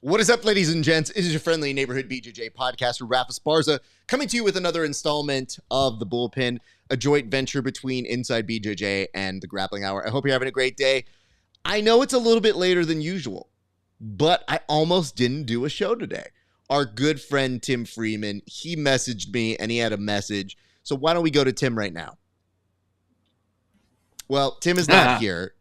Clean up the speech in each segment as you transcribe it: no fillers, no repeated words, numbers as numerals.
What is up, ladies and gents? It is your friendly neighborhood BJJ podcaster, RAF ESPARZA, coming to you with another installment of The Bullpen, a joint venture between Inside BJJ and the Grappling Hour. I hope you're having a great day. I know it's a little bit later than usual, but I almost didn't do a show today. Our good friend, Tim Freeman, he messaged me and he had a message. So why don't we go to Tim right now? Well, Tim is not here.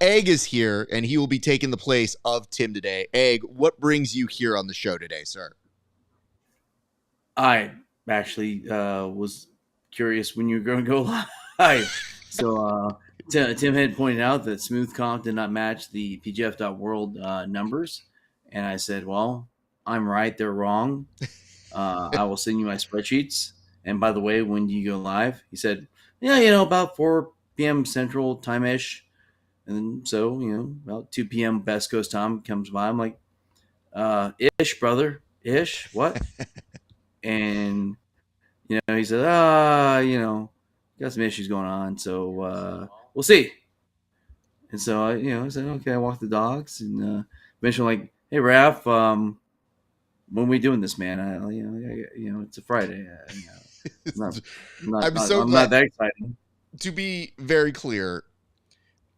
Egg is here, and he will be taking the place of Tim today. Egg, what brings you here on the show today, sir? I actually was curious when you were going to go live. So Tim had pointed out that Smooth Comp did not match the PGF.world numbers. And I said, well, I'm right. They're wrong. I will send you my spreadsheets. And by the way, when do you go live? He said, yeah, about 4 p.m. Central time-ish. And so, about 2 p.m. West Coast time comes by. I'm like, ish, brother. Ish? What? And he said, got some issues going on, so we'll see. And so I said, okay. I walked the dogs, and eventually, like, hey, Raph, when are we doing this, man? It's a Friday. I'm so I'm glad. not that excited. To be very clear,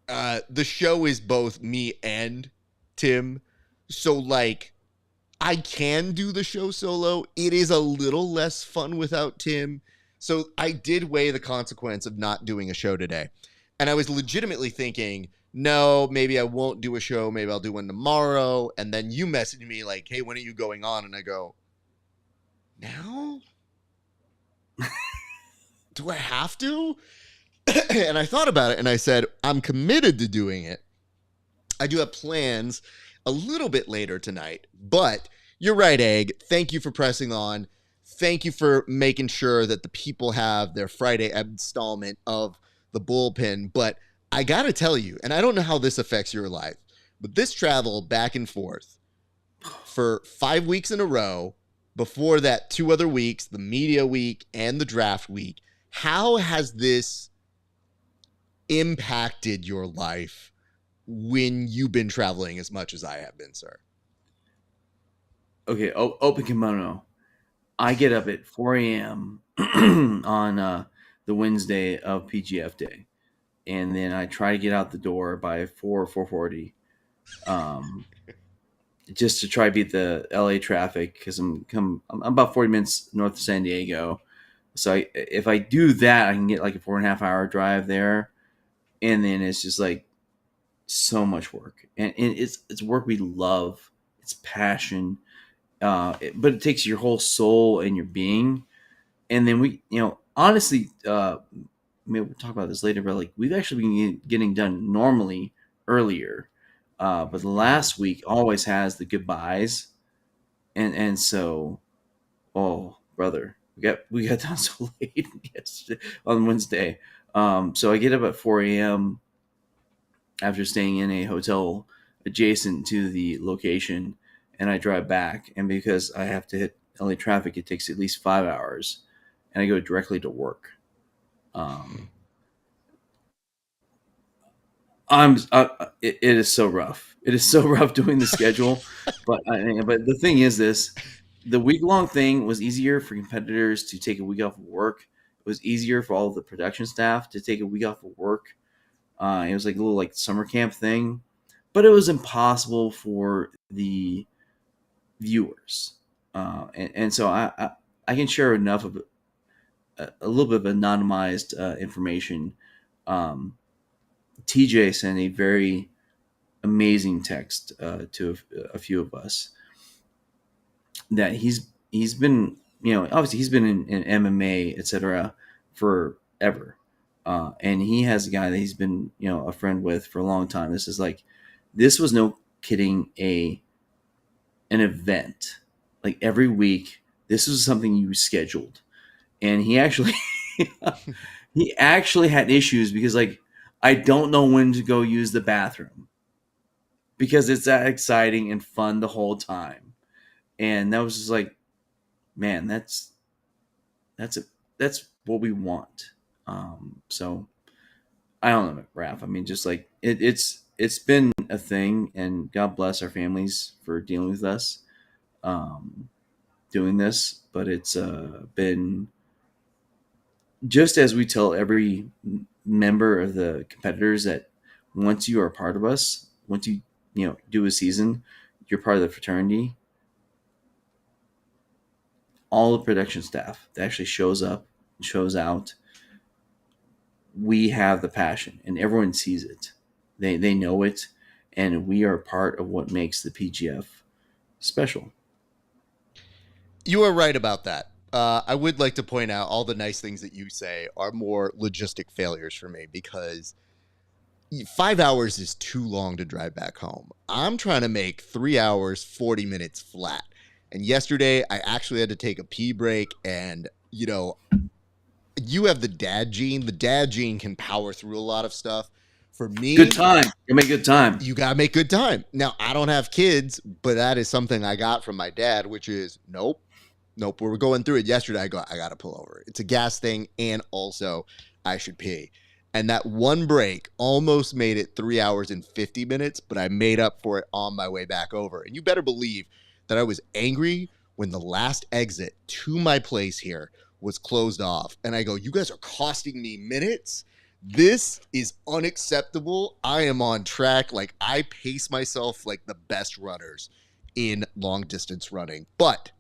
the show is both me and Tim, so like, I can do the show solo. It is a little less fun without Tim. So I did weigh the consequence of not doing a show today. And I was legitimately thinking, no, maybe I won't do a show. Maybe I'll do one tomorrow. And then you messaged me like, hey, when are you going on? And I go, now? Do I have to? And I thought about it and I said, I'm committed to doing it. I do have plans a little bit later tonight, but you're right, Egg. Thank you for pressing on. Thank you for making sure that the people have their Friday installment of the Bullpen. But I got to tell you, and I don't know how this affects your life, but this travel back and forth for 5 weeks in a row, before that 2 other weeks, the media week and the draft week, how has this impacted your life when you've been traveling as much as I have been, sir? Okay, open kimono. I get up at 4 a.m. on the Wednesday of PGF Day, and then I try to get out the door by 4:40, just to try to beat the LA traffic because I'm about 40 minutes north of San Diego. So if I do that, I can get like a 4.5 hour drive there, and then it's just like so much work, and it's work we love. It's passion, but it takes your whole soul and your being. And then we, honestly, maybe we'll talk about this later, but like we've actually been getting done normally earlier, but the last week always has the goodbyes, and so, oh brother, we got done so late yesterday on Wednesday. So I get up at 4 a.m. after staying in a hotel adjacent to the location, and I drive back. And because I have to hit LA traffic, it takes at least 5 hours, and I go directly to work. It is so rough. It is so rough doing the schedule, but the thing is this: the week-long thing was easier for competitors to take a week off of work. It was easier for all of the production staff to take a week off of work. It was like a little like summer camp thing, but it was impossible for the viewers. And so I can share enough of a little bit of anonymized information. TJ sent a very amazing text to a few of us that he's been, obviously he's been in MMA, etc. forever. And he has a guy that he's been, a friend with for a long time. This was no kidding, an event. Like every week, this was something you scheduled. And he actually had issues because like I don't know when to go use the bathroom because it's that exciting and fun the whole time. And that was just like, man, that's what we want. So I don't know, Raph. I mean, just like it's been a thing, and God bless our families for dealing with us doing this. But it's been, just as we tell every member of the competitors, that once you are a part of us, once you do a season, you're part of the fraternity. All the production staff that actually shows up, shows out, we have the passion, and everyone sees it. They know it, and we are part of what makes the PGF special. You are right about that. I would like to point out all the nice things that you say are more logistic failures for me, because 5 hours is too long to drive back home. I'm trying to make 3 hours, 40 minutes flat. And yesterday, I actually had to take a pee break. And, you have the dad gene. The dad gene can power through a lot of stuff. For me, Good time. You make good time. you got to make good time. Now, I don't have kids, but that is something I got from my dad, which is nope. Nope. We were going through it yesterday. I got to pull over. It's a gas thing. And also, I should pee. And that one break almost made it 3 hours and 50 minutes, but I made up for it on my way back over. And you better believe that I was angry when the last exit to my place here was closed off. And I go, you guys are costing me minutes. This is unacceptable. I am on track. Like, I pace myself like the best runners in long distance running. But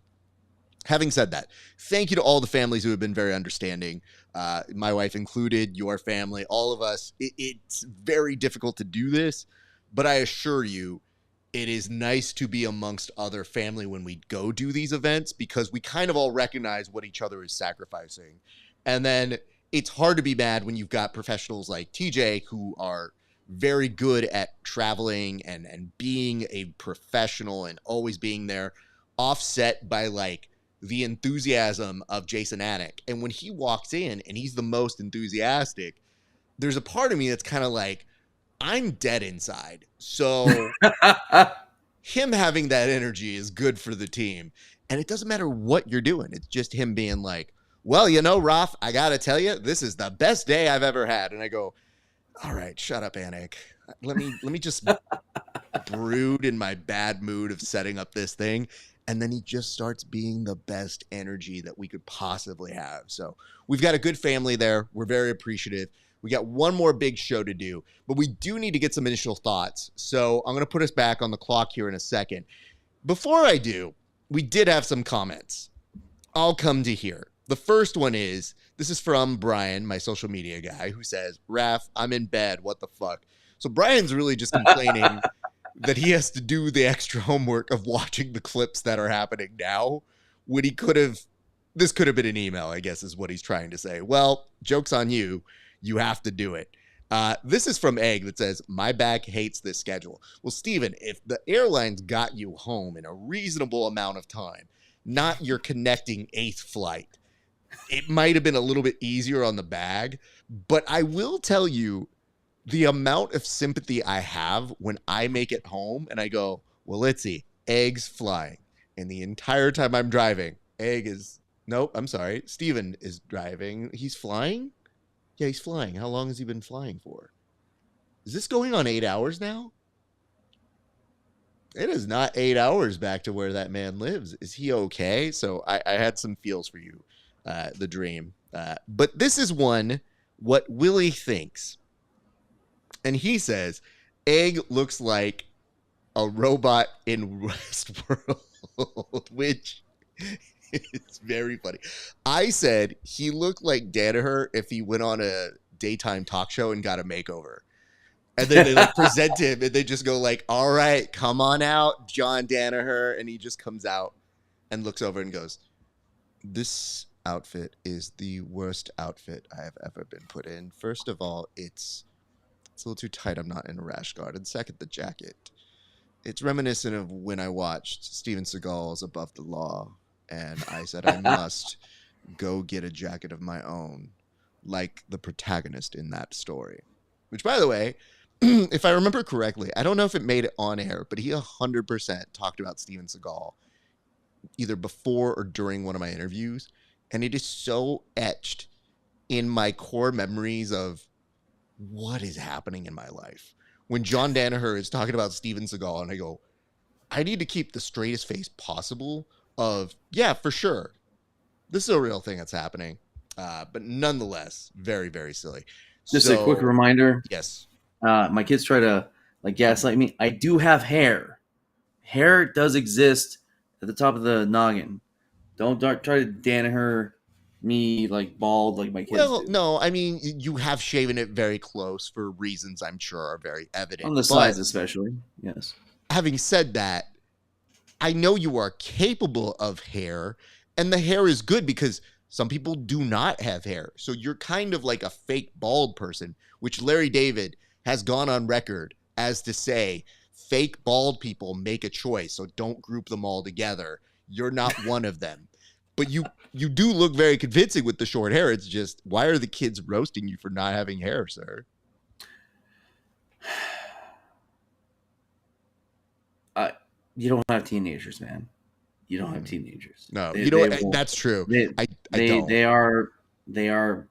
having said that, thank you to all the families who have been very understanding. My wife included, your family, all of us. It's very difficult to do this, but I assure you, it is nice to be amongst other family when we go do these events, because we kind of all recognize what each other is sacrificing. And then it's hard to be mad when you've got professionals like TJ who are very good at traveling and being a professional and always being there, offset by like the enthusiasm of Jason Anik. And when he walks in and he's the most enthusiastic, there's a part of me that's kind of like, I'm dead inside. So him having that energy is good for the team. And it doesn't matter what you're doing. It's just him being like, well, Raf, I got to tell you, this is the best day I've ever had. And I go, all right, shut up, Anik. Let me just brood in my bad mood of setting up this thing. And then he just starts being the best energy that we could possibly have. So we've got a good family there. We're very appreciative. We got one more big show to do, but we do need to get some initial thoughts. So I'm going to put us back on the clock here in a second. Before I do, we did have some comments. I'll come to here. The first one is, this is from Brian, my social media guy, who says, Raf, I'm in bed. What the fuck? So Brian's really just complaining that he has to do the extra homework of watching the clips that are happening now, when he could have, this could have been an email, I guess is what he's trying to say. Well, joke's on you. You have to do it. This is from Egg that says, my back hates this schedule. Well, Steven, if the airlines got you home in a reasonable amount of time, not your connecting 8th flight, it might have been a little bit easier on the bag. But I will tell you, the amount of sympathy I have when I make it home and I go, well, let's see, Egg's flying. And the entire time I'm driving, Egg is, nope, I'm sorry, Steven is driving. He's flying? Yeah, he's flying. How long has he been flying for? Is this going on 8 hours now? It is not 8 hours back to where that man lives. Is he okay? So I had some feels for you, the dream. But this is one, what Willie thinks. And he says, Egg looks like a robot in Westworld, which is very funny. I said he looked like Danaher if he went on a daytime talk show and got a makeover. And then they like present him and they just go like, all right, come on out, John Danaher. And he just comes out and looks over and goes, this outfit is the worst outfit I have ever been put in. First of all, it's a little too tight. I'm not in a rash guard. And second, the jacket. It's reminiscent of when I watched Steven Seagal's Above the Law. And I said, I must go get a jacket of my own, like the protagonist in that story. Which, by the way, if I remember correctly, I don't know if it made it on air, but he 100% talked about Steven Seagal either before or during one of my interviews. And it is so etched in my core memories of what is happening in my life. when John Danaher is talking about Steven Seagal, and I go, I need to keep the straightest face possible of, yeah, for sure. This is a real thing that's happening. But nonetheless, very, very silly. Just a quick reminder. Yes. My kids try to like gaslight me. I do have hair. Hair does exist at the top of the noggin. Don't try to Danaher me like bald like my kids do. No, I mean, you have shaven it very close for reasons I'm sure are very evident. On the sides especially, yes. Having said that, I know you are capable of hair, and the hair is good because some people do not have hair. So you're kind of like a fake bald person, which Larry David has gone on record as to say, fake bald people make a choice, so don't group them all together. You're not one of them. But you do look very convincing with the short hair. It's just, why are the kids roasting you for not having hair, sir? You don't have teenagers, man. You don't have teenagers. No, that's true. They don't. They are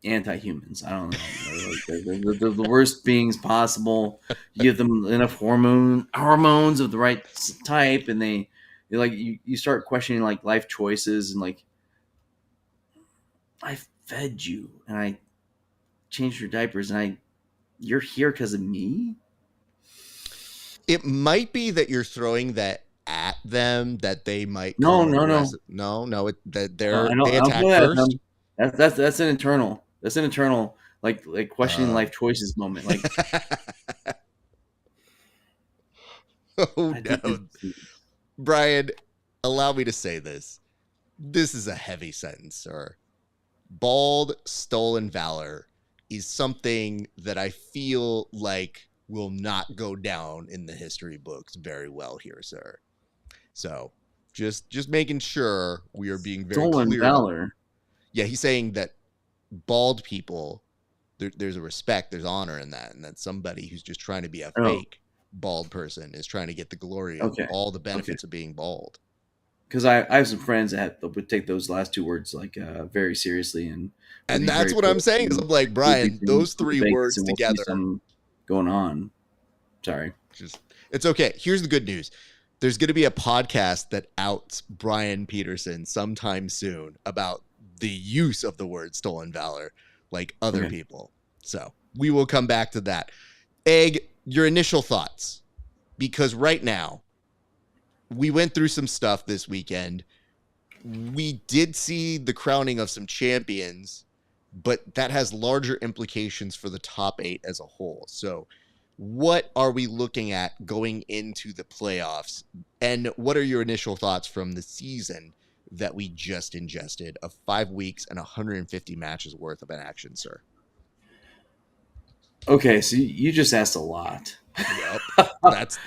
anti-humans. I don't know. They're the worst beings possible. You give them enough hormones of the right type, and they like you start questioning like life choices and like, I fed you and I changed your diapers and you're here because of me. It might be that you're throwing that at them, that they might no that they attack first. That's an internal like questioning life choices moment. Like oh no. Brian, allow me to say this. This is a heavy sentence, sir. Bald stolen valor is something that I feel like will not go down in the history books very well here, sir. So just making sure we are being very stolen clear. Valor. Yeah, he's saying that bald people, there's a respect, there's honor in that, and that somebody who's just trying to be a fake bald person is trying to get the glory of all the benefits of being bald. Because I have some friends that would take those last two words like very seriously, and that's what I'm saying. Is I'm like, Brian, those three words together. Going on. Sorry. It's okay. Here's the good news. There's going to be a podcast that outs Brian Peterson sometime soon about the use of the word stolen valor, like other people. So we will come back to that. Egg, your initial thoughts, because right now we went through some stuff this weekend. We did see the crowning of some champions, but that has larger implications for the top 8 as a whole. So what are we looking at going into the playoffs? And what are your initial thoughts from the season that we just ingested of 5 weeks and 150 matches worth of an action, sir? Okay, so you just asked a lot. Yep.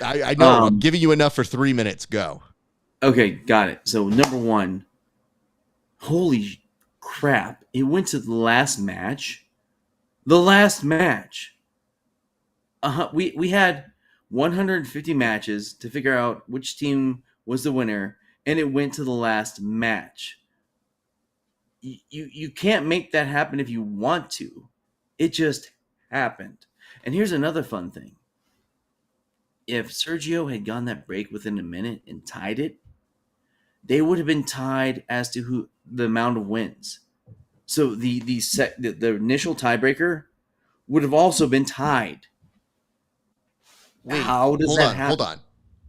I know. I'm giving you enough for 3 minutes. Go. Okay, got it. So number one, holy crap. It went to the last match. The last match. We had 150 matches to figure out which team was the winner, and it went to the last match. You can't make that happen if you want to. It just happened. And here's another fun thing. If Sergio had gone that break within a minute and tied it, they would have been tied as to who the amount of wins. So the initial tiebreaker would have also been tied. Wait, how does that happen? Hold on.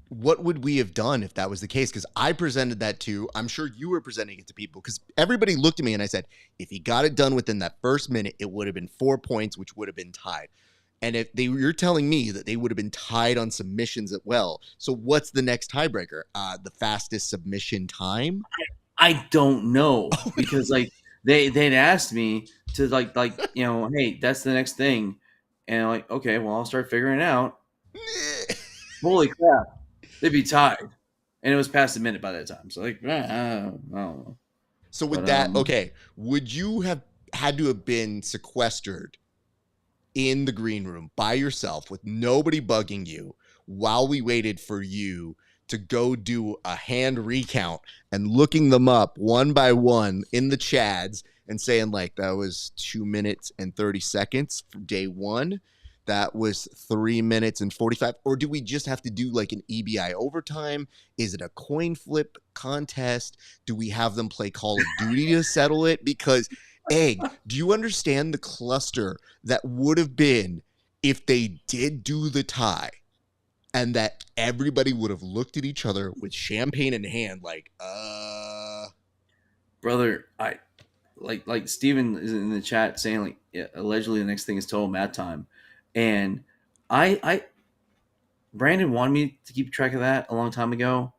What would we have done if that was the case? Because I presented that to, I'm sure you were presenting it to people, because everybody looked at me and I said, if he got it done within that first minute, it would have been 4 points, which would have been tied. And if you're telling me that they would have been tied on submissions as well. So what's the next tiebreaker? The fastest submission time? I don't know, because like they'd asked me to like hey, that's the next thing, and I'm like, okay, well, I'll start figuring it out. Holy crap, they'd be tied, and it was past a minute by that time. So like, I don't know. So with that, okay, would you have had to have been sequestered in the green room by yourself with nobody bugging you while we waited for you to go do a hand recount and looking them up one by one in the chads and saying like that was 2 minutes and 30 seconds for day one? that was 3 minutes and 45? Or do we just have to do like an EBI overtime? Is it a coin flip contest? Do we have them play Call of Duty to settle it? Because, Egg, do you understand the cluster that would have been if they did do the tie? And that everybody would have looked at each other with champagne in hand, like, Brother, I like Steven is in the chat saying like, yeah, allegedly the next thing is total mat time, and I Brandon wanted me to keep track of that a long time ago.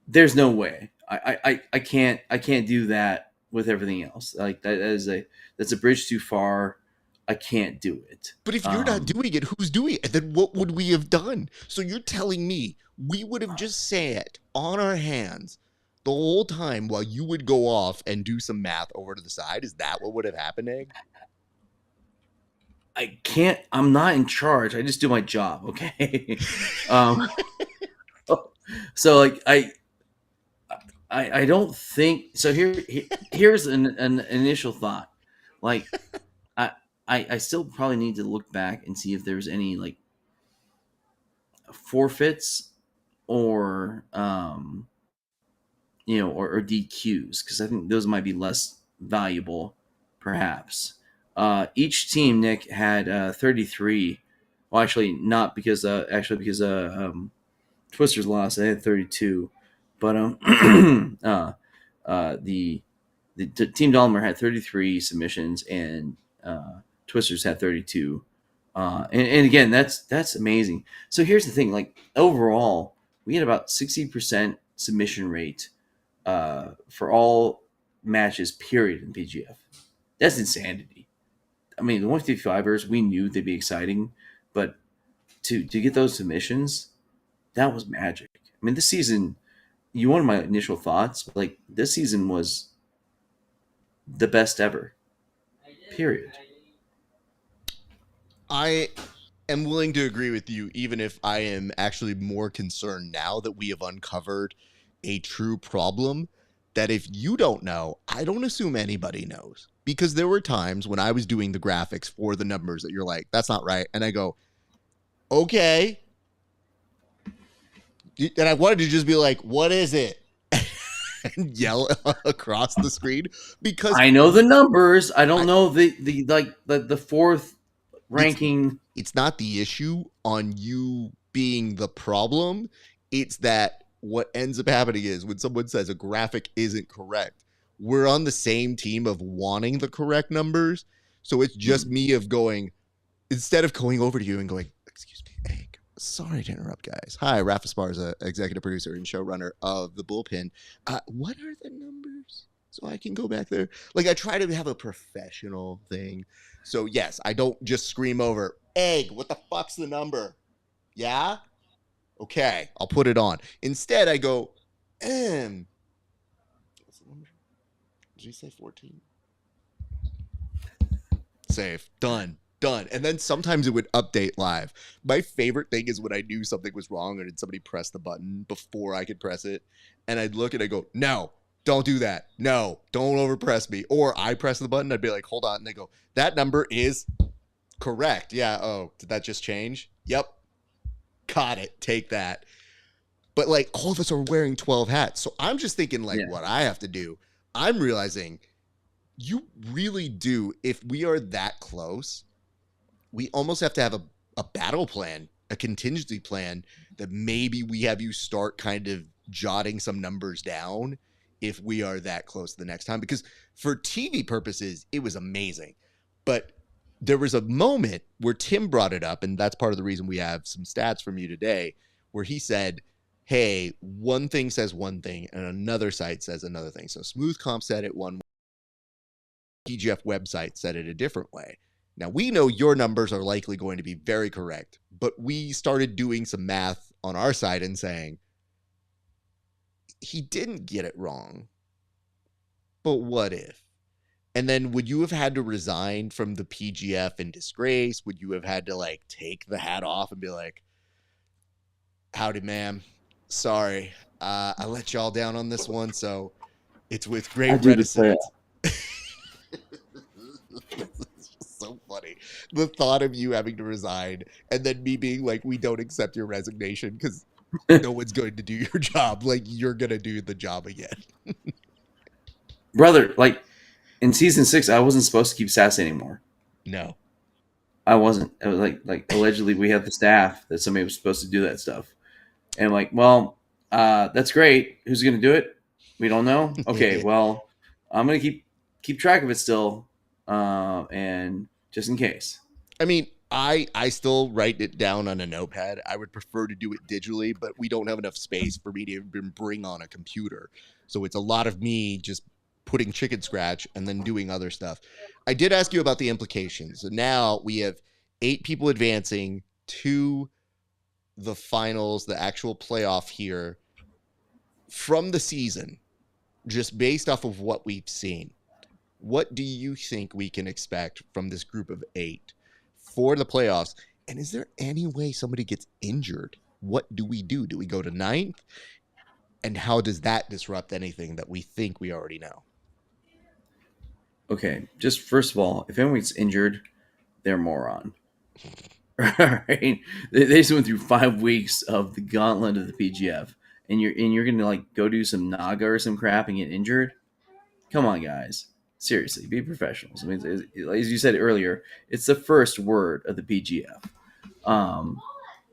There's no way. I can't do that with everything else. Like that's a bridge too far. I can't do it. But if you're not doing it, who's doing it? And then what would we have done? So you're telling me we would have just sat on our hands the whole time while you would go off and do some math over to the side? Is that what would have happened, Egg? I can't. I'm not in charge. I just do my job. Okay. So like I don't think so. Here's an initial thought. Like I still probably need to look back and see if there's any like forfeits or or DQs, because I think those might be less valuable, perhaps. Each team, Nick, had 33. Well, actually, not because Twister's lost. They had 32, but the Team Dahmer had 33 submissions, and Twisters had 32. And again, that's amazing. So here's the thing: like overall, we had about 60% submission rate for all matches, period, in PGF. That's insanity. I mean, the 155ers, we knew they'd be exciting, but to get those submissions, that was magic. I mean, this season, you wanted my initial thoughts. Like, this season was the best ever, period. I am willing to agree with you, even if I am actually more concerned now that we have uncovered a true problem that if you don't know, I don't assume anybody knows. Because there were times when I was doing the graphics for the numbers that you're like, that's not right. And I go, okay. And I wanted to just be like, what is it? And yell across the screen, because I know the numbers. I don't know the fourth ranking. It's not the issue on you being the problem. It's that what ends up happening is when someone says a graphic isn't correct, we're on the same team of wanting the correct numbers. So it's just me of going, instead of going over to you and going, excuse me, Egg, sorry to interrupt, guys. Hi, RAF ESPARZA, executive producer and showrunner of the Bullpen. What are the numbers? So I can go back there. Like, I try to have a professional thing. So yes, I don't just scream over, Egg, what the fuck's the number? Yeah? Okay, I'll put it on. Instead, I go, what's the number? Did you say 14? Save. Done. And then sometimes it would update live. My favorite thing is when I knew something was wrong and somebody pressed the button before I could press it. And I'd look and I'd go, no, don't do that. No, don't overpress me. Or I press the button, I'd be like, hold on. And they go, that number is correct. Yeah. Oh, did that just change? Yep. Got it. Take that. But like all of us are wearing 12 hats. So I'm just thinking like what I have to do. I'm realizing you really do. If we are that close, we almost have to have a battle plan, a contingency plan that maybe we have you start kind of jotting some numbers down if we are that close the next time. Because for TV purposes, it was amazing. But there was a moment where Tim brought it up, and that's part of the reason we have some stats from you today, where he said, hey, one thing says one thing and another site says another thing. So Smooth Comp said it one way, PGF website said it a different way. Now, we know your numbers are likely going to be very correct, but we started doing some math on our side and saying, he didn't get it wrong, but what if? And then would you have had to resign from the PGF in disgrace? Would you have had to like take the hat off and be like, howdy, ma'am. Sorry. I let y'all down on this one, so it's with great reticence. so funny. The thought of you having to resign and then me being like, we don't accept your resignation because no one's going to do your job. Like, you're going to do the job again. Brother, like in season 6, I wasn't supposed to keep Sassy anymore. No. I wasn't. It was like allegedly we had the staff that somebody was supposed to do that stuff. And I'm like, well, that's great. Who's going to do it? We don't know. Okay, well, I'm going to keep track of it still, and just in case. I mean, I still write it down on a notepad. I would prefer to do it digitally, but we don't have enough space for me to even bring on a computer. So it's a lot of me just putting chicken scratch and then doing other stuff. I did ask you about the implications. So now we have 8 people advancing to the finals, the actual playoff here from the season, just based off of what we've seen. What do you think we can expect from this group of 8 for the playoffs? And is there any way somebody gets injured? What do we do? Do we go to 9th? And how does that disrupt anything that we think we already know? Okay, just first of all, if anyone's injured, they're a moron. Right? They just went through 5 weeks of the gauntlet of the PGF, and you're gonna like go do some naga or some crap and get injured. Come on, guys. Seriously, be professionals. I mean, as you said earlier, it's the first word of the PGF.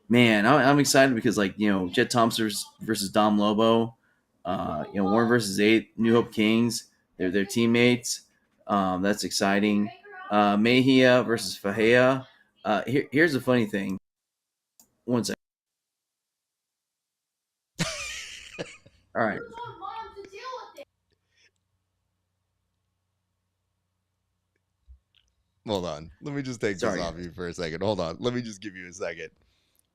Man, I'm excited because Jet Thompson versus Dom Lobo, Warren versus 8 New Hope Kings. They're teammates. That's exciting. Mejia versus Fajea. Here's the funny thing. One second. All right. Hold on. Let me just take Sorry, this off guys. you for a second. Hold on. Let me just give you a second.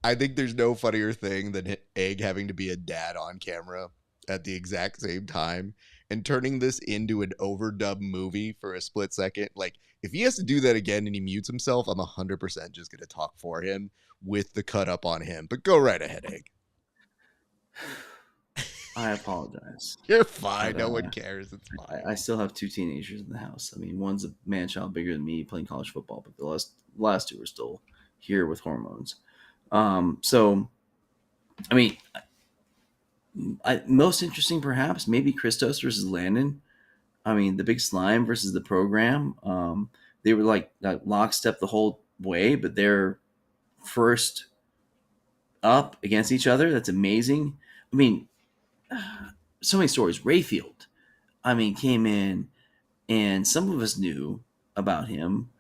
I think there's no funnier thing than Egg having to be a dad on camera at the exact same time and turning this into an overdub movie for a split second. Like, if he has to do that again and he mutes himself, I'm 100% just going to talk for him with the cut up on him. But go right ahead, Egg. I apologize. You're fine. But, No one cares. It's fine. I still have 2 teenagers in the house. I mean, one's a man child bigger than me playing college football, but the last 2 are still here with hormones. So, I mean, most interesting perhaps maybe Christos versus Landon. I mean, the big slime versus the program. They were like lockstep the whole way, but they're first up against each other. That's amazing. I mean, so many stories. Rayfield, I mean, came in, and some of us knew about him,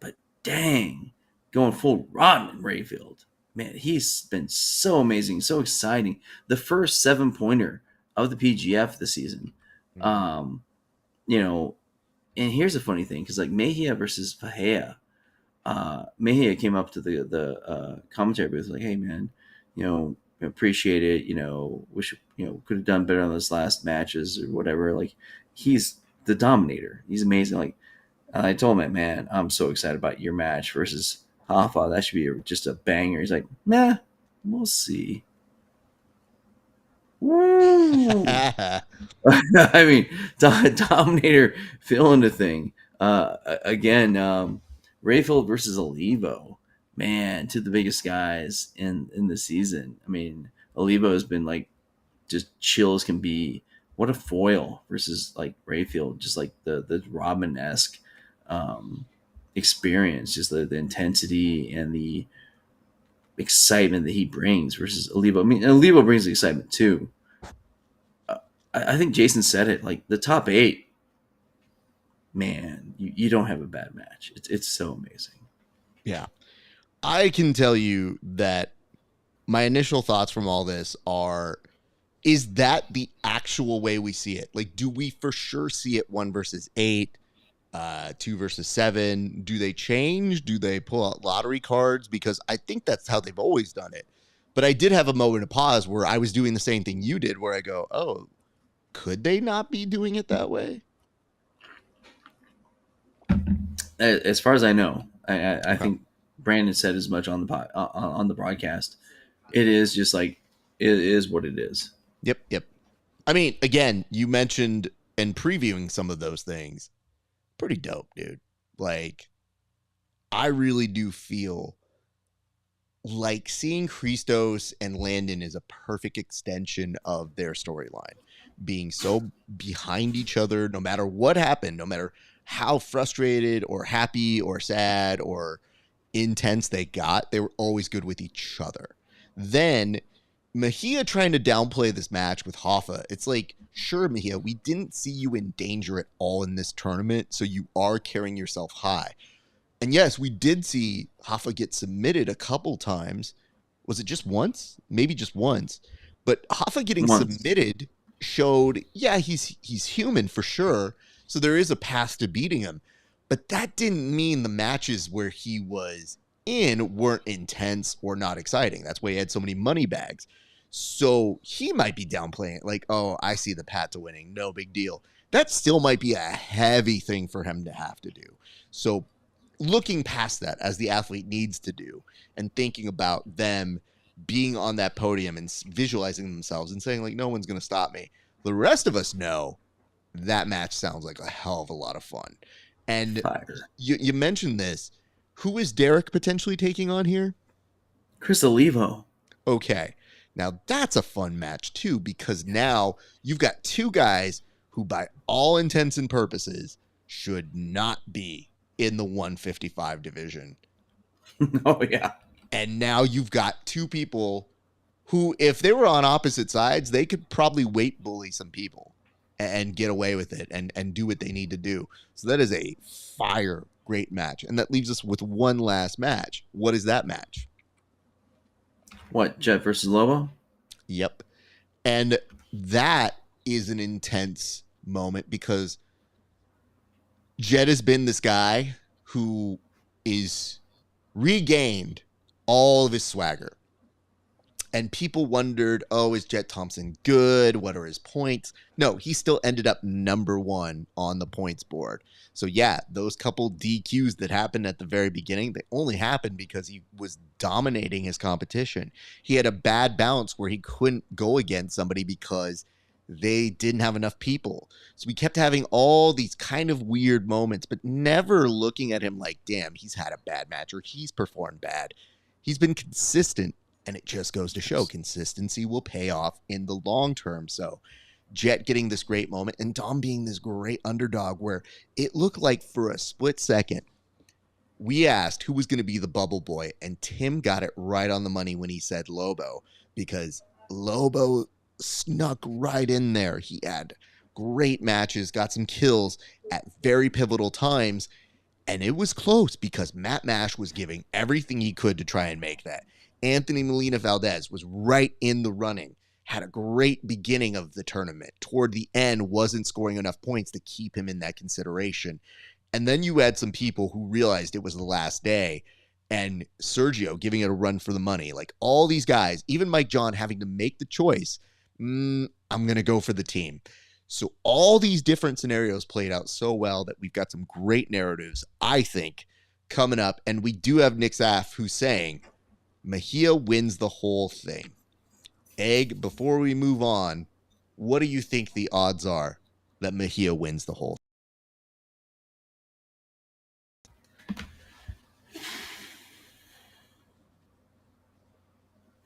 but dang, going full Rodman Rayfield. Man, he's been so amazing, so exciting. The first 7-pointer of the PGF this season. Um, and here's a funny thing, because like Mejia versus Fajea, Mejia came up to the commentary booth like, "Hey man, appreciate it. Wish could have done better on those last matches or whatever." Like, he's the dominator. He's amazing. Like, I told him, "Man, I'm so excited about your match versus Hoffa. That should be just a banger." He's like, "Nah, we'll see." Woo! I mean, Dominator feeling the thing. Again, Rayfield versus Olivo. Man, 2 of the biggest guys in the season. I mean, Olivo has been like just chill as can be. What a foil versus like Rayfield, just like the Robin-esque experience, just the intensity and the excitement that he brings versus Olivo. I mean, Olivo brings the excitement too. I think Jason said it, like the top 8, man, you don't have a bad match. It's so amazing. Yeah. I can tell you that my initial thoughts from all this are, is that the actual way we see it? Like, do we for sure see it 1 versus 8, 2 versus 7? Do they change? Do they pull out lottery cards? Because I think that's how they've always done it. But I did have a moment of pause where I was doing the same thing you did, where I go, oh, could they not be doing it that way? As far as I know, I think Brandon said as much on the broadcast. It is just like, it is what it is. Yep. I mean, again, you mentioned in previewing some of those things, pretty dope, dude. Like, I really do feel like seeing Christos and Landon is a perfect extension of their storyline. Being so behind each other, no matter what happened, no matter how frustrated or happy or sad or intense they got, they were always good with each other. Then Mejia trying to downplay this match with Hoffa, it's like, sure, Mejia, we didn't see you in danger at all in this tournament, so you are carrying yourself high. And yes, we did see Hoffa get submitted a couple times. Was it just once? Maybe just once. But Hoffa getting submitted showed, yeah, he's human for sure. So there is a path to beating him. But that didn't mean the matches where he was in weren't intense or not exciting. That's why he had so many money bags. So he might be downplaying it, like, oh, I see the path to winning. No big deal. That still might be a heavy thing for him to have to do. So looking past that, as the athlete needs to do, and thinking about them being on that podium and visualizing themselves and saying, like, no one's going to stop me. The rest of us know that match sounds like a hell of a lot of fun. And you mentioned this. Who is Derek potentially taking on here? Chris Olivo. Okay. Now that's a fun match too, because now you've got two guys who, by all intents and purposes, should not be in the 155 division. Oh, yeah. And now you've got two people who, if they were on opposite sides, they could probably weight bully some people and get away with it and do what they need to do. So that is a fire great match. And that leaves us with one last match. What is that match? What, Jet versus Lobo? Yep. And that is an intense moment because Jet has been this guy who is regained all of his swagger. And people wondered, oh, is Jet Thompson good? What are his points? No, he still ended up number one on the points board. So yeah, those couple DQs that happened at the very beginning, they only happened because he was dominating his competition. He had a bad bounce where he couldn't go against somebody because they didn't have enough people. So we kept having all these kind of weird moments, but never looking at him like, damn, he's had a bad match or he's performed bad. He's been consistent. And it just goes to show consistency will pay off in the long term. So Jet getting this great moment and Dom being this great underdog where it looked like for a split second, we asked who was going to be the bubble boy. And Tim got it right on the money when he said Lobo, because Lobo snuck right in there. He had great matches, got some kills at very pivotal times. And it was close because Matt Mash was giving everything he could to try and make that. Anthony Molina Valdez was right in the running, had a great beginning of the tournament. Toward the end, wasn't scoring enough points to keep him in that consideration. And then you had some people who realized it was the last day, and Sergio giving it a run for the money. Like all these guys, even Mike John having to make the choice, I'm going to go for the team. So all these different scenarios played out so well that we've got some great narratives, I think, coming up. And we do have Nick Saff who's saying Mejia wins the whole thing. Egg, before we move on, what do you think the odds are that Mejia wins the whole thing?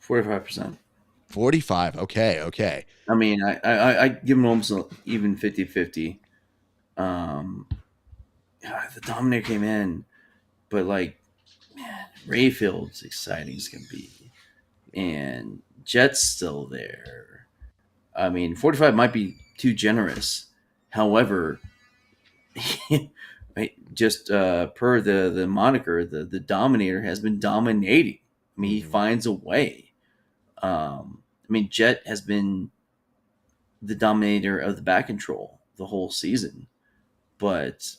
45%. 45. Okay. I mean, I give him almost even 50-50. The Dominator came in, but like, man, Rayfield's exciting as can be, and Jet's still there. I mean, 45 might be too generous. However, just per the moniker, the Dominator has been dominating. I mean, he finds a way. I mean, Jet has been the dominator of the back control the whole season, but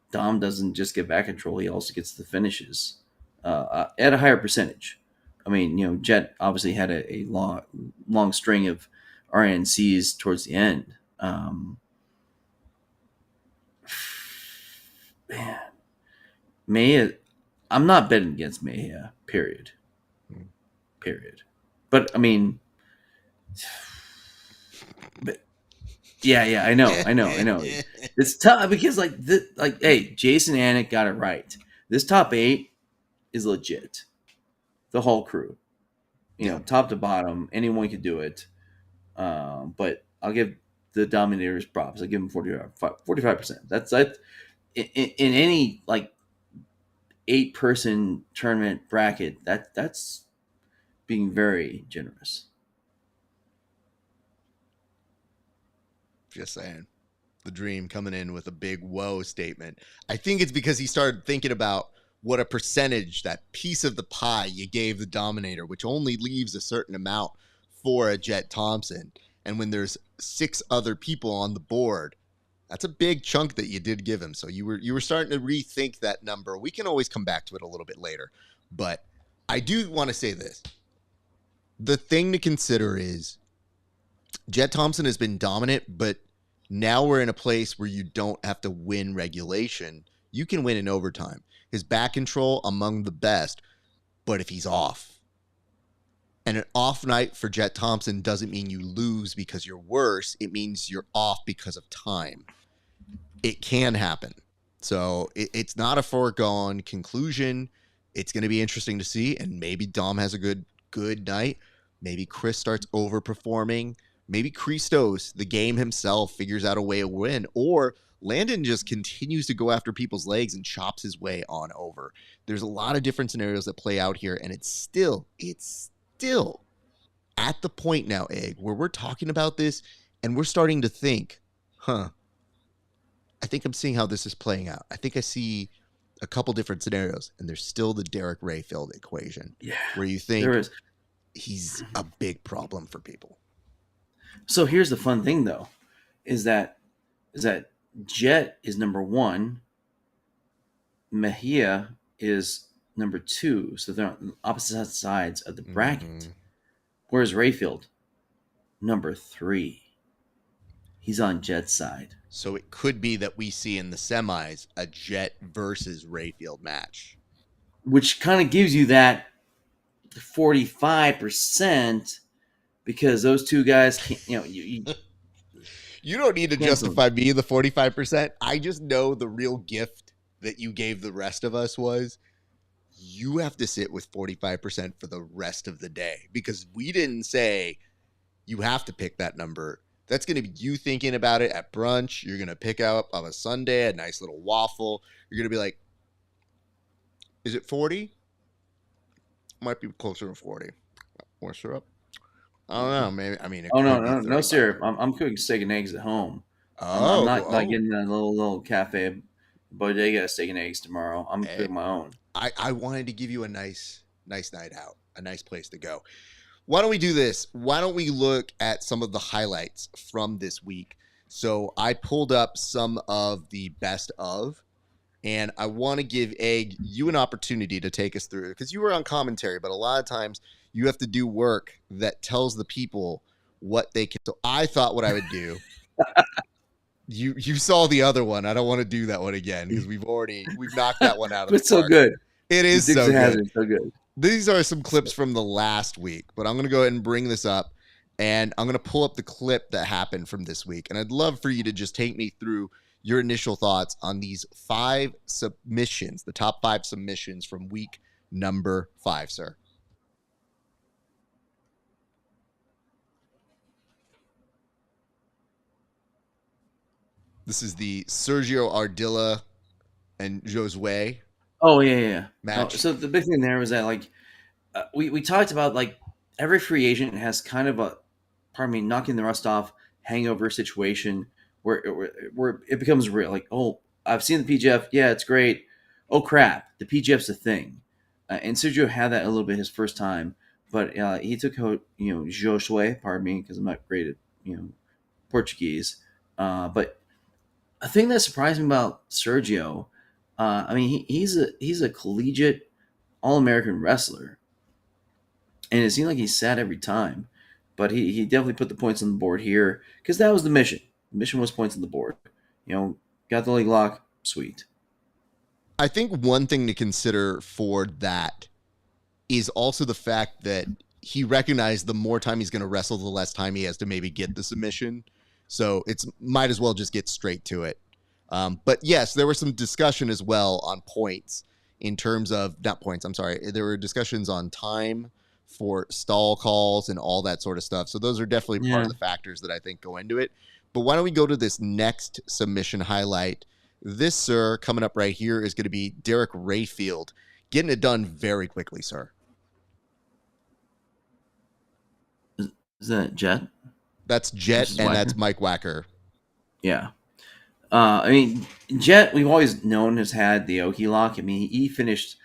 Dom doesn't just get back control; he also gets the finishes at a higher percentage. I mean, Jet obviously had a long string of RNCs towards the end. Man, Mejia, I'm not betting against Mejia. Period. But I mean, but yeah, I know. It's tough because hey, Jason Anik got it right. This top 8 is legit. The whole crew, Yeah. top to bottom, anyone could do it. But I'll give the Dominators props. I give them 45%. That's in any like 8-person tournament bracket. That's being very generous. Just saying. The Dream coming in with a big whoa statement. I think it's because he started thinking about what a percentage, that piece of the pie you gave the Dominator, which only leaves a certain amount for a Jet Thompson. And when there's 6 other people on the board, that's a big chunk that you did give him. So you were starting to rethink that number. We can always come back to it a little bit later. But I do want to say this. The thing to consider is Jet Thompson has been dominant, but now we're in a place where you don't have to win regulation. You can win in overtime. His back control among the best, but if he's off. And an off night for Jet Thompson doesn't mean you lose because you're worse. It means you're off because of time. It can happen. So it's not a foregone conclusion. It's going to be interesting to see. And maybe Dom has a good night. Maybe Chris starts overperforming. Maybe Christos, the game himself, figures out a way to win. Or Landon just continues to go after people's legs and chops his way on over. There's a lot of different scenarios that play out here. And it's still at the point now, Egg, where we're talking about this and we're starting to think, I think I'm seeing how this is playing out. I think I see a couple different scenarios, and there's still the Derek Rayfield equation, where you think he's a big problem for people. So here's the fun thing, though, is that Jet is number 1, Mejia is number 2, so they're on opposite sides of the bracket. Mm-hmm. Whereas Rayfield, number 3, he's on Jet's side. So it could be that we see in the semis a Jet versus Rayfield match, which kind of gives you that 45%, because those two guys can't. You don't need to justify me the 45%. I just know the real gift that you gave the rest of us was you have to sit with 45% for the rest of the day, because we didn't say you have to pick that number. That's going to be you thinking about it at brunch. You're going to pick up on a Sunday a nice little waffle. You're going to be like, is it 40? Might be closer to 40. More syrup? I don't know. Maybe. I mean, no syrup. I'm cooking steak and eggs at home. I'm not getting a little cafe bodega steak and eggs tomorrow. I'm cooking my own. I wanted to give you a nice night out, a nice place to go. Why don't we do this? Why don't we look at some of the highlights from this week? So I pulled up some of the best of, and I want to give Egg you an opportunity to take us through, because you were on commentary, but a lot of times you have to do work that tells the people what they can. So I thought what I would do. You saw the other one. I don't want to do that one again, because we've knocked that one out of the park. It's so good. It is so good. So good. These are some clips from the last week, but I'm going to go ahead and bring this up, and I'm going to pull up the clip that happened from this week. And I'd love for you to just take me through your initial thoughts on these 5 submissions, the top 5 submissions from week number 5, sir. This is the Sergio Ardila and Josue. Oh, yeah. Match. So the big thing there was that, we talked about, every free agent has kind of knocking the rust off hangover situation where it becomes real. I've seen the PGF. Yeah, it's great. Oh, crap. The PGF's a thing. And Sergio had that a little bit his first time, but he took out, Josue, pardon me, because I'm not great at, Portuguese. But a thing that surprised me about Sergio, he's a collegiate All-American wrestler, and it seemed like he sat every time, but he definitely put the points on the board here, because that was the mission. The mission was points on the board. Got the leg lock, sweet. I think one thing to consider for that is also the fact that he recognized the more time he's going to wrestle, the less time he has to maybe get the submission. So might as well just get straight to it. But yes, there was some discussion as well on points. in terms of not points. I'm sorry. There were discussions on time for stall calls and all that sort of stuff. So those are definitely part Yeah. of the factors that I think go into it. But why don't we go to this next submission highlight? This, sir, coming up right here is going to be Derek Rayfield getting it done very quickly, sir. Is that Jet That's Jet versus and Wacker? that's Mike Wacker. Yeah. I mean, Jet, we've always known has had the Oki lock. I mean, he finished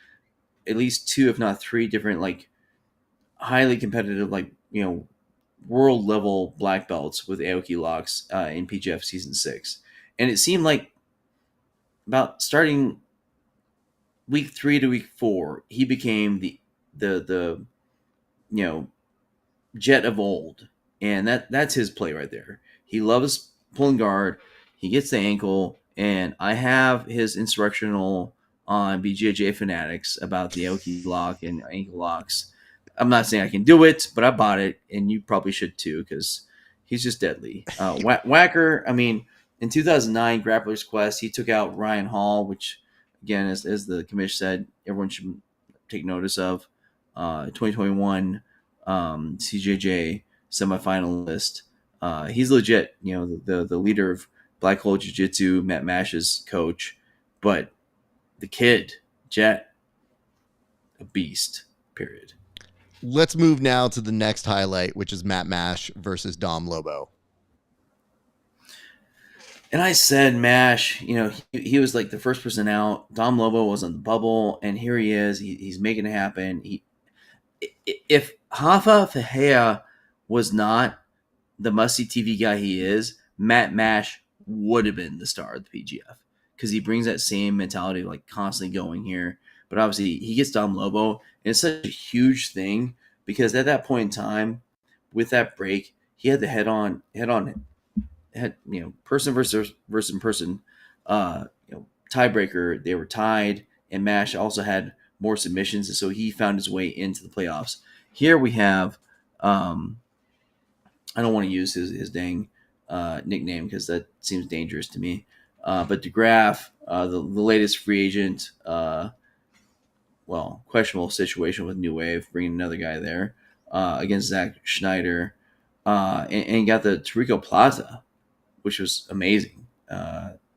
at least two, if not three, different like highly competitive, like world level black belts with Aoki locks in PGF season 6, and it seemed like about starting week 3 to week 4, he became the you know Jet of old, and that's his play right there. He loves pulling guard. He gets the ankle, and I have his instructional on BJJ Fanatics about the Aoki lock and ankle locks. I'm not saying I can do it, but I bought it, and you probably should too because he's just deadly. Wacker, I mean, in 2009 Grappler's Quest, he took out Ryan Hall, which again, as the commission said, everyone should take notice of. 2021 CJJ semifinalist. He's legit, the leader of Black Hole Jiu Jitsu, Matt Mash's coach. But the kid, Jet, a beast, period. Let's move now to the next highlight, which is Matt Mash versus Dom Lobo. And I said, Mash, he was like the first person out. Dom Lobo was on the bubble, and here he is. He's making it happen. If Hafa Fahea was not the must-see TV guy he is, Matt Mash would have been the star of the PGF because he brings that same mentality, like constantly going here. But obviously, he gets Dom Lobo, and it's such a huge thing because at that point in time, with that break, he had the person versus person, tiebreaker. They were tied, and Mash also had more submissions, and so he found his way into the playoffs. Here we have I don't want to use his dang nickname because that seems dangerous to me. But DeGraff, the latest free agent, questionable situation with New Wave, bringing another guy there against Zach Schneider, and got the Tarico Plaza, which was amazing.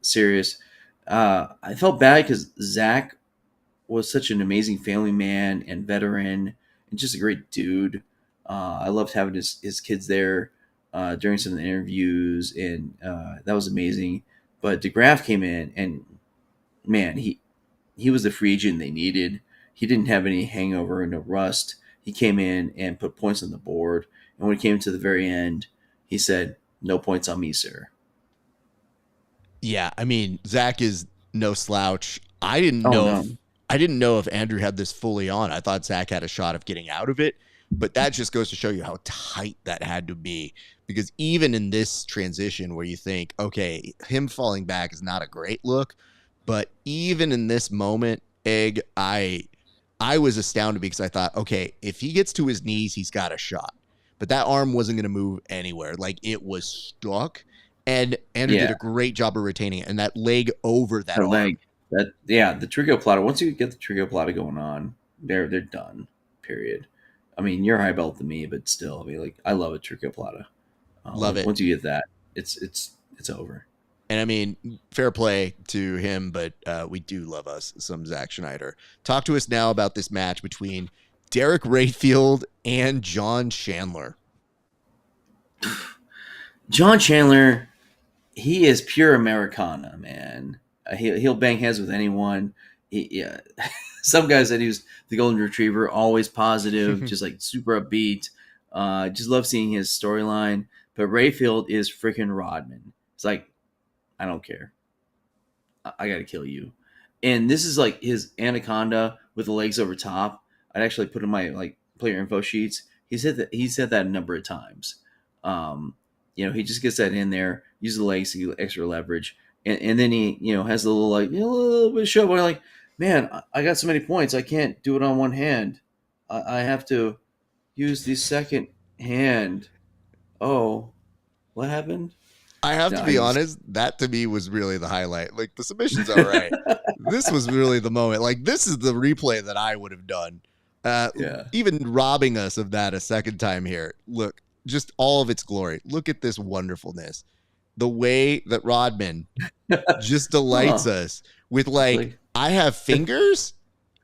Serious. I felt bad because Zach was such an amazing family man and veteran and just a great dude. I loved having his kids there during some of the interviews, and that was amazing. But DeGraff came in, and man, he was the free agent they needed. He didn't have any hangover, no rust. He came in and put points on the board. And when it came to the very end, he said, "No points on me, sir." Yeah, I mean, Zach is no slouch. I didn't Oh know no, if I didn't know if Andrew had this fully on. I thought Zach had a shot of getting out of it, but that just goes to show you how tight that had to be. Because even in this transition where you think, okay, him falling back is not a great look, but even in this moment, Egg, I was astounded because I thought, okay, if he gets to his knees, he's got a shot. But that arm wasn't going to move anywhere. Like it was stuck. And Andrew did yeah, a great job of retaining it. And that leg over that her arm. leg. The Trigo Plata. Once you get the Trigo Plata going on, they're done. Period. I mean, you're high belt than me, but still, I mean, like I love a Trigo Plata. Love it. Once you get that, it's over. And I mean, fair play to him, but we do love us some Zach Schneider. Talk to us now about this match between Derek Rayfield and John Chandler. John Chandler, he is pure Americana, man. He'll bang heads with anyone. Yeah. Some guys said he was the golden retriever, always positive, just like super upbeat. Just love seeing his storyline. But Rayfield is freaking Rodman. It's like, I don't care. I got to kill you. And this is like his anaconda with the legs over top. I'd actually put in my like player info sheets. He said that a number of times. He just gets that in there, uses the legs to get extra leverage, and then he has a little like a little bit of show. But like, man, I got so many points, I can't do it on one hand. I have to use the second hand. Oh, what happened? I have to No, be he's honest, that to me was really the highlight. Like, the submission's all right. This was really the moment. Like, this is the replay that I would have done. yeah. Even robbing us of that a second time here. Look, just all of its glory. Look at this wonderfulness. The way that Rodman just delights Oh, us with, it's like, like I have fingers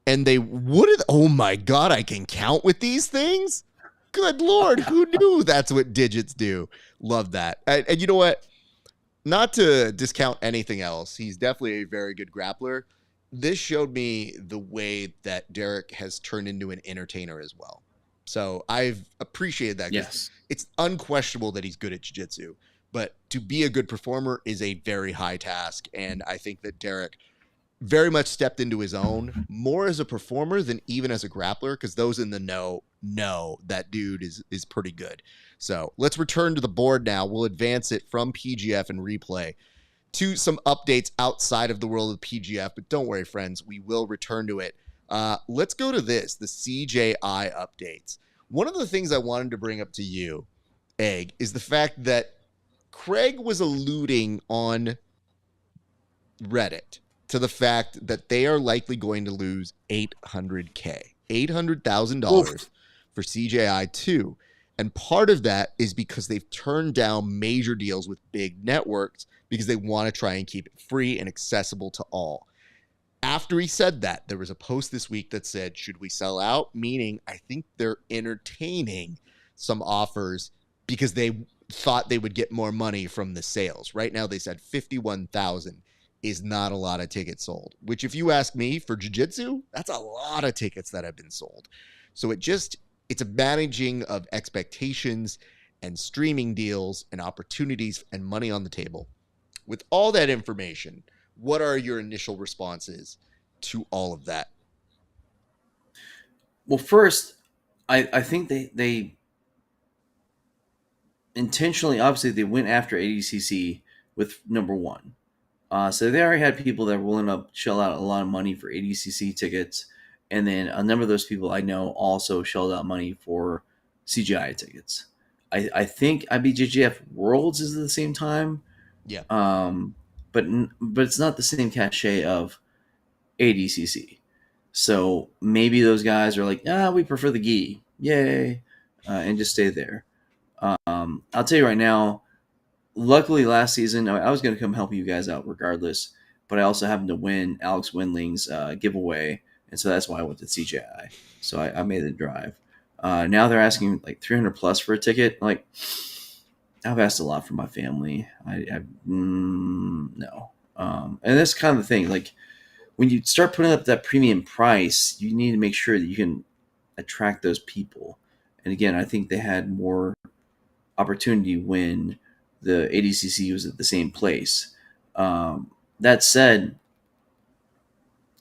and they wouldn't. Oh my God, I can count with these things? Good Lord, who knew that's what digits do? Love that. And you know what? Not to discount anything else, he's definitely a very good grappler. This showed me the way that Derek has turned into an entertainer as well. So I've appreciated that because yes. it's unquestionable that he's good at jiu-jitsu, but to be a good performer is a very high task. And I think that Derek very much stepped into his own more as a performer than even as a grappler, because those in the know that dude is pretty good. So let's return to the board now. We'll advance it from PGF and replay to some updates outside of the world of PGF, but don't worry, friends, we will return to it. Let's go to this, the CJI updates. One of the things I wanted to bring up to you, Egg, is the fact that Craig was alluding on Reddit to the fact that they are likely going to lose $800K, $800,000 for CJI2. And part of that is because they've turned down major deals with big networks because they want to try and keep it free and accessible to all. After he said that, there was a post this week that said, should we sell out? Meaning, I think they're entertaining some offers because they thought they would get more money from the sales. Right now, they said 51,000 is not a lot of tickets sold, which if you ask me for jiu-jitsu, that's a lot of tickets that have been sold. So it's a managing of expectations and streaming deals and opportunities and money on the table. With all that information, what are your initial responses to all of that? Well, first, I think they intentionally, obviously, they went after ADCC with number one. So they already had people that were willing to shell out a lot of money for ADCC tickets, and then a number of those people I know also shelled out money for CGI tickets. I think IBJJF Worlds is at the same time, Yeah. but it's not the same cachet of ADCC. So maybe those guys are like, we prefer the gi, yay, and just stay there. I'll tell you right now. Luckily, last season I was going to come help you guys out regardless, but I also happened to win Alex Windling's giveaway, and so that's why I went to CJI. So I made the drive. Now they're asking like 300 plus for a ticket. Like, I've asked a lot from my family. No. And that's kind of the thing. Like, when you start putting up that premium price, you need to make sure that you can attract those people. And again, I think they had more opportunity when the ADCC was at the same place. That said,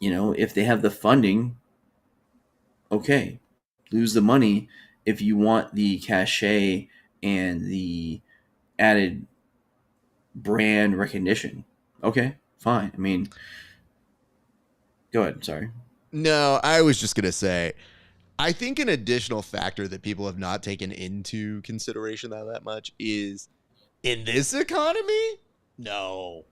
if they have the funding, okay, lose the money if you want the cachet and the added brand recognition. Okay, fine. I mean, go ahead. Sorry. No, I was just going to say, I think an additional factor that people have not taken into consideration that much is in this economy, no.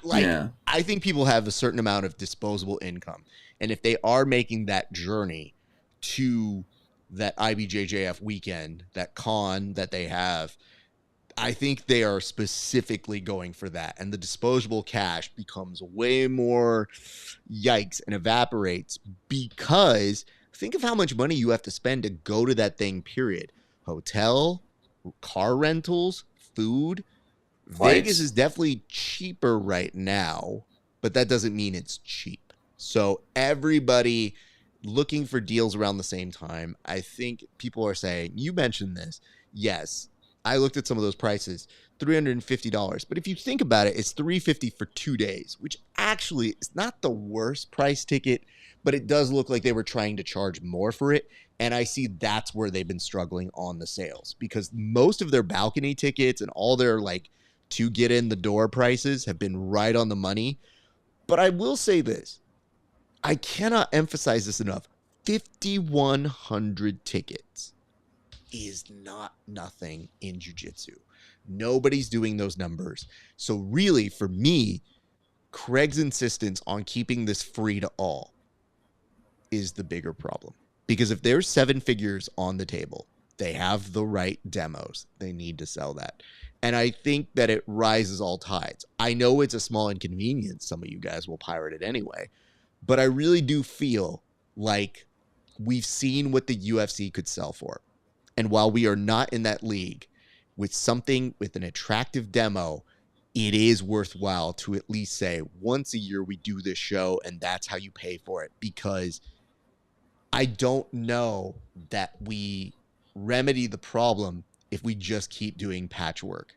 Yeah. I think people have a certain amount of disposable income. And if they are making that journey to that IBJJF weekend, that con that they have, I think they are specifically going for that. And the disposable cash becomes way more yikes and evaporates because think of how much money you have to spend to go to that thing, period. Hotel, car rentals, food. Vegas Flights. is definitely cheaper right now, but that doesn't mean it's cheap. So everybody looking for deals around the same time. I think people are saying, you mentioned this. Yes, I looked at some of those prices, $350. But if you think about it, it's $350 for 2 days, which actually is not the worst price ticket, but it does look like they were trying to charge more for it. And I see that's where they've been struggling on the sales because most of their balcony tickets and all their to get in the door prices have been right on the money. But I will say this. I cannot emphasize this enough. 5,100 tickets is not nothing in jiu-jitsu. Nobody's doing those numbers. So really, for me, Craig's insistence on keeping this free to all is the bigger problem. Because if there's 7 figures on the table, they have the right demos. They need to sell that. And I think that it rises all tides. I know it's a small inconvenience. Some of you guys will pirate it anyway. But I really do feel like we've seen what the UFC could sell for. And while we are not in that league, with something with an attractive demo, it is worthwhile to at least say once a year we do this show and that's how you pay for it. Because I don't know that we remedy the problem if we just keep doing patchwork.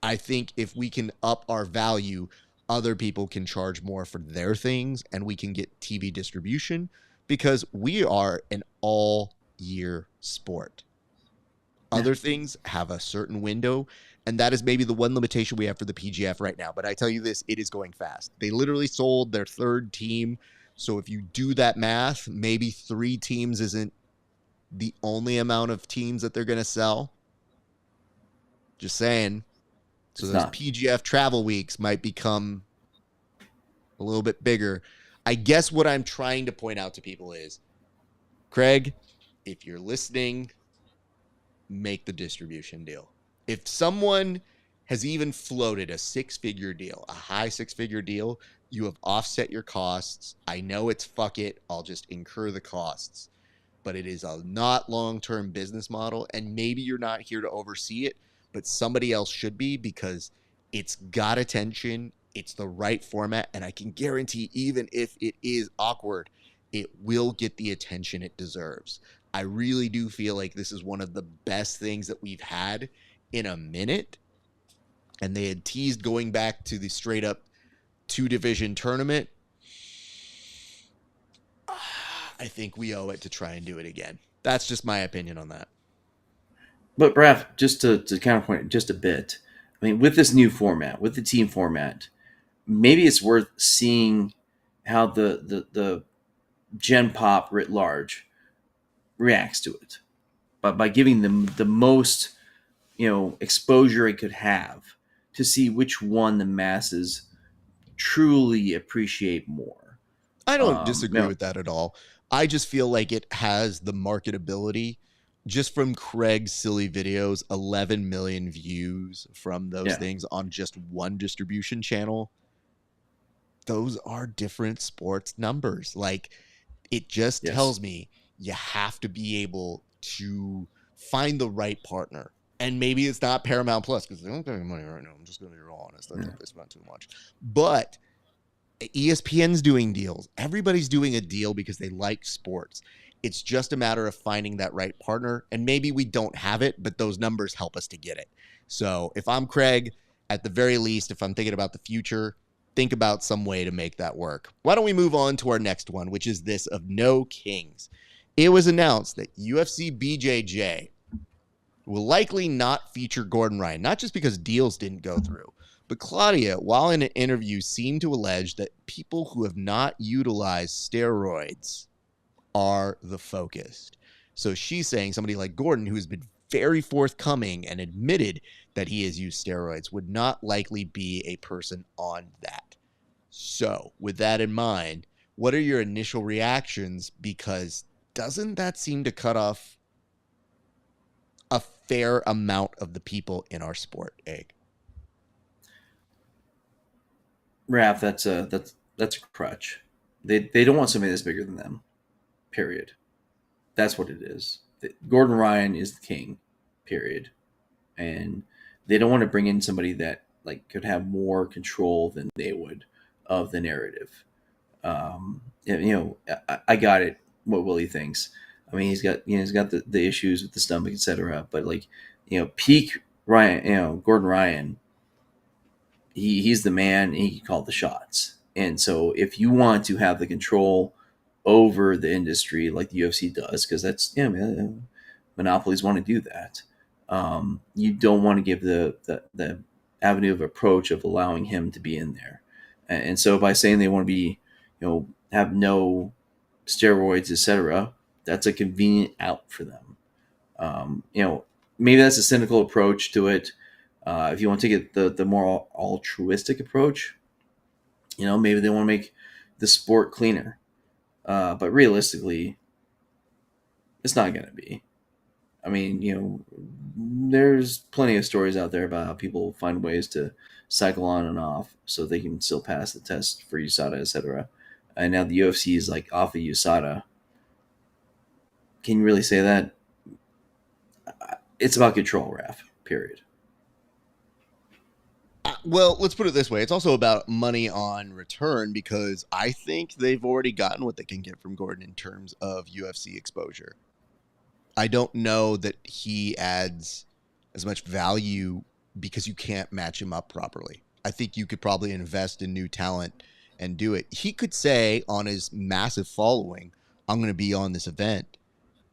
I think if we can up our value, other people can charge more for their things and we can get TV distribution because we are an all year sport. Yeah. Other things have a certain window, and that is maybe the one limitation we have for the PGF right now. But I tell you this, it is going fast. They literally sold their 3rd team. So if you do that math, maybe 3 teams isn't the only amount of teams that they're going to sell. Just saying. So It's those not. PGF travel weeks might become a little bit bigger. I guess what I'm trying to point out to people is, Craig, if you're listening, make the distribution deal. If someone has even floated a 6-figure deal, a high 6-figure deal, you have offset your costs. I know it's fuck it. I'll just incur the costs. But it is a not long-term business model. And maybe you're not here to oversee it, but somebody else should be because it's got attention. It's the right format. And I can guarantee, even if it is awkward, it will get the attention it deserves. I really do feel like this is one of the best things that we've had in a minute. And they had teased going back to the straight up 2-division tournament. I think we owe it to try and do it again. That's just my opinion on that. But Raph, just to counterpoint just a bit, I mean, with this new format, with the team format, maybe it's worth seeing how the Gen Pop writ large reacts to it, but by giving them the most exposure it could have to see which one the masses truly appreciate more. I don't disagree No, with that at all. I just feel like it has the marketability just from Craig's silly videos, 11 million views from those yeah, things on just one distribution channel. Those are different sports numbers. Like, it just yes, tells me you have to be able to find the right partner. And maybe it's not Paramount Plus because they don't pay money right now. I'm just going to be real honest. I yeah. think they spent too much. But ESPN's doing deals. Everybody's doing a deal because they like sports. It's just a matter of finding that right partner. And maybe we don't have it, but those numbers help us to get it. So if I'm Craig, at the very least, if I'm thinking about the future, think about some way to make that work. Why don't we move on to our next one, which is this of No Kings. It was announced that UFC BJJ will likely not feature Gordon Ryan, not just because deals didn't go through, but Claudia, while in an interview, seemed to allege that people who have not utilized steroids are the focus. So she's saying somebody like Gordon, who has been very forthcoming and admitted that he has used steroids, would not likely be a person on that. So, with that in mind, what are your initial reactions? Because doesn't that seem to cut off a fair amount of the people in our sport, Egg? Raph, that's a crutch. They don't want somebody that's bigger than them. Period. That's what it is. Gordon Ryan is the king. Period. And they don't want to bring in somebody that could have more control than they would of the narrative. I got it. What Willie thinks. I mean, he's got the issues with the stomach, etc. But peak Ryan, Gordon Ryan, he's the man. And he called the shots. And so, if you want to have the control over the industry like the UFC does, because that's man, monopolies want to do that. You don't want to give the avenue of approach of allowing him to be in there. And so by saying they want to be, have no steroids, etc., that's a convenient out for them. Maybe that's a cynical approach to it. If you want to take it the more altruistic approach, maybe they want to make the sport cleaner. But realistically, it's not going to be. I mean, there's plenty of stories out there about how people find ways to cycle on and off so they can still pass the test for USADA, etc. And now the UFC is like off of USADA. Can you really say that? It's about control, Raf. Period. Well, let's put it this way. It's also about money on return because I think they've already gotten what they can get from Gordon in terms of UFC exposure. I don't know that he adds as much value because you can't match him up properly. I think you could probably invest in new talent and do it. He could say on his massive following, I'm going to be on this event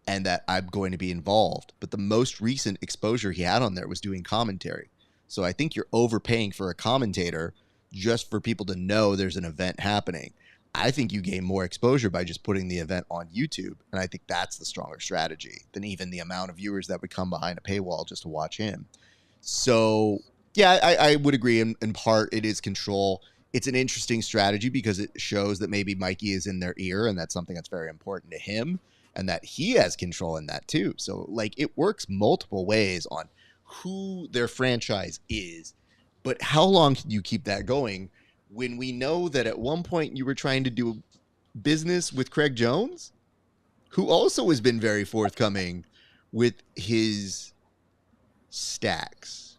and that I'm going to be involved. But the most recent exposure he had on there was doing commentary. So I think you're overpaying for a commentator just for people to know there's an event happening. I think you gain more exposure by just putting the event on YouTube. And I think that's the stronger strategy than even the amount of viewers that would come behind a paywall just to watch him. So, yeah, I would agree. In part, it is control. It's an interesting strategy because it shows that maybe Mikey is in their ear, and that's something that's very important to him, and that he has control in that too. So, like, it works multiple ways on who their franchise is. But how long can you keep that going when we know that at one point you were trying to do business with Craig Jones, who also has been very forthcoming with his stacks?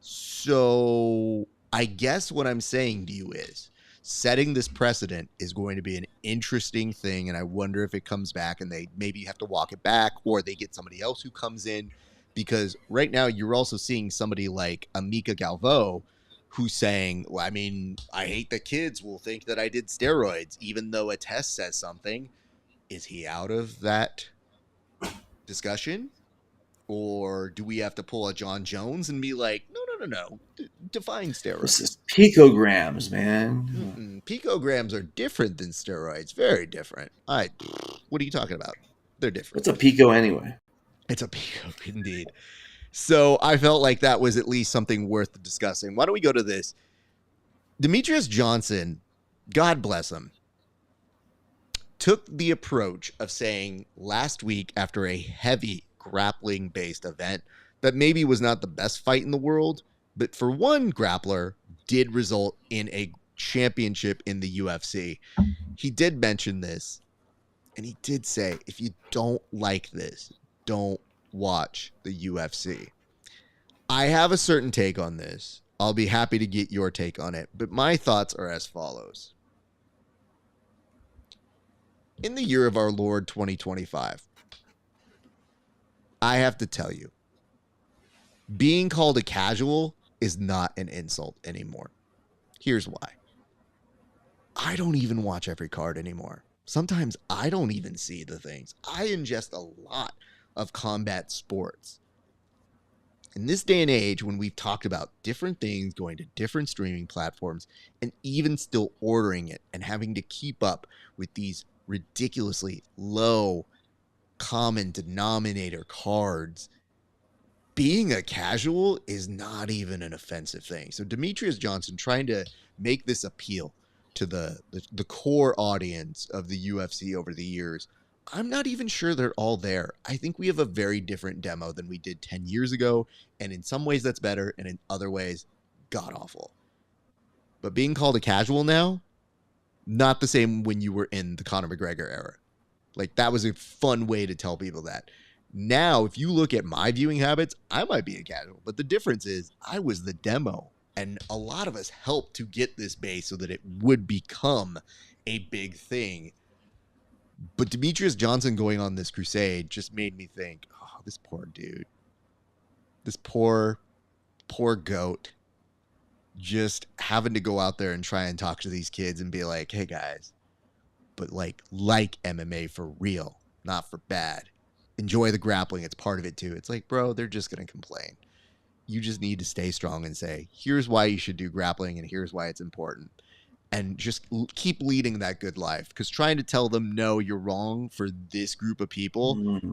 So I guess what I'm saying to you is setting this precedent is going to be an interesting thing. And I wonder if it comes back and they maybe have to walk it back or they get somebody else who comes in. Because right now you're also seeing somebody like Amika Galvo who's saying, well, I mean, I hate that kids will think that I did steroids, even though a test says something. Is he out of that discussion? Or do we have to pull a John Jones and be like, no, define This steroids? is picograms, man. Picograms are different than steroids. Very different. What are you talking about? They're different. What's a pico anyway? It's a pico, indeed. So I felt like that was at least something worth discussing. Why don't we go to this? Demetrius Johnson, God bless him, took the approach of saying last week after a heavy grappling-based event that maybe was not the best fight in the world, but for one grappler did result in a championship in the UFC. He did mention this, and he did say, if you don't like this, don't watch the UFC. I have a certain take on this. I'll be happy to get your take on it, but my thoughts are as follows. In the year of our Lord 2025, I have to tell you, being called a casual is not an insult anymore. Here's why. I don't even watch every card anymore. Sometimes I don't even see the things. I ingest a lot of combat sports. In this day and age, when we've talked about different things going to different streaming platforms and even still ordering it and having to keep up with these ridiculously low common denominator cards, being a casual is not even an offensive thing. So Demetrius Johnson trying to make this appeal to the core audience of the UFC over the years, I'm not even sure they're all there. I think we have a very different demo than we did 10 years ago, and in some ways that's better, and in other ways, god awful. But being called a casual now, not the same when you were in the Conor McGregor era. Like, that was a fun way to tell people that. Now, if you look at my viewing habits, I might be a casual, but the difference is I was the demo, and a lot of us helped to get this base so that it would become a big thing. But Demetrius Johnson going on this crusade just made me think, oh, this poor dude. This poor goat just having to go out there and try and talk to these kids and be like, hey guys, but like MMA for real, not for bad. Enjoy the grappling. It's part of it too. It's like, bro, they're just going to complain. You just need to stay strong and say, here's why you should do grappling and here's why it's important. And just keep leading that good life. Because trying to tell them, no, you're wrong for this group of people,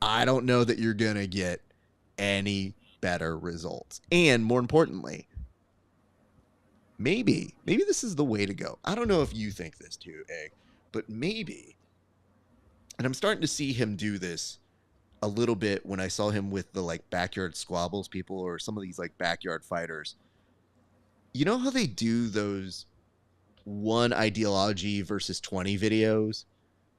I don't know that you're going to get any better results. And more importantly, maybe this is the way to go. I don't know if you think this too, Egg, but maybe, and I'm starting to see him do this a little bit when I saw him with the like backyard squabbles people or some of these like backyard fighters. You know how they do those one ideology versus 20 videos?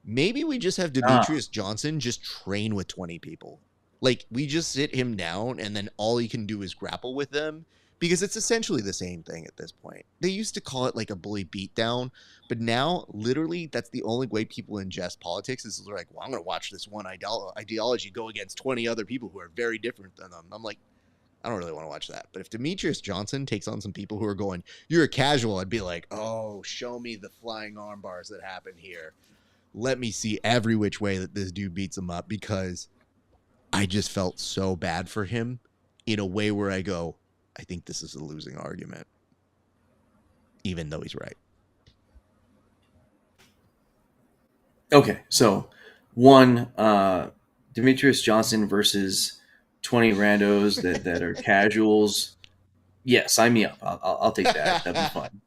Maybe we just have Ah, Demetrius Johnson just train with 20 people. Like, we just sit him down and then all he can do is grapple with them because it's essentially the same thing at this point. They used to call it like a bully beatdown, but now, literally, that's the only way people ingest politics is they're like, well, I'm going to watch this one ideology go against 20 other people who are very different than them. I'm like, I don't really want to watch that. But if Demetrius Johnson takes on some people who are going, you're a casual, I'd be like, oh, show me the flying arm bars that happen here. Let me see every which way that this dude beats him up because I just felt so bad for him in a way where I go, I think this is a losing argument, even though he's right. okay. So, one, Demetrius Johnson versus 20 randos that are casuals. Yeah, sign me up. I'll take that. That'd be fun.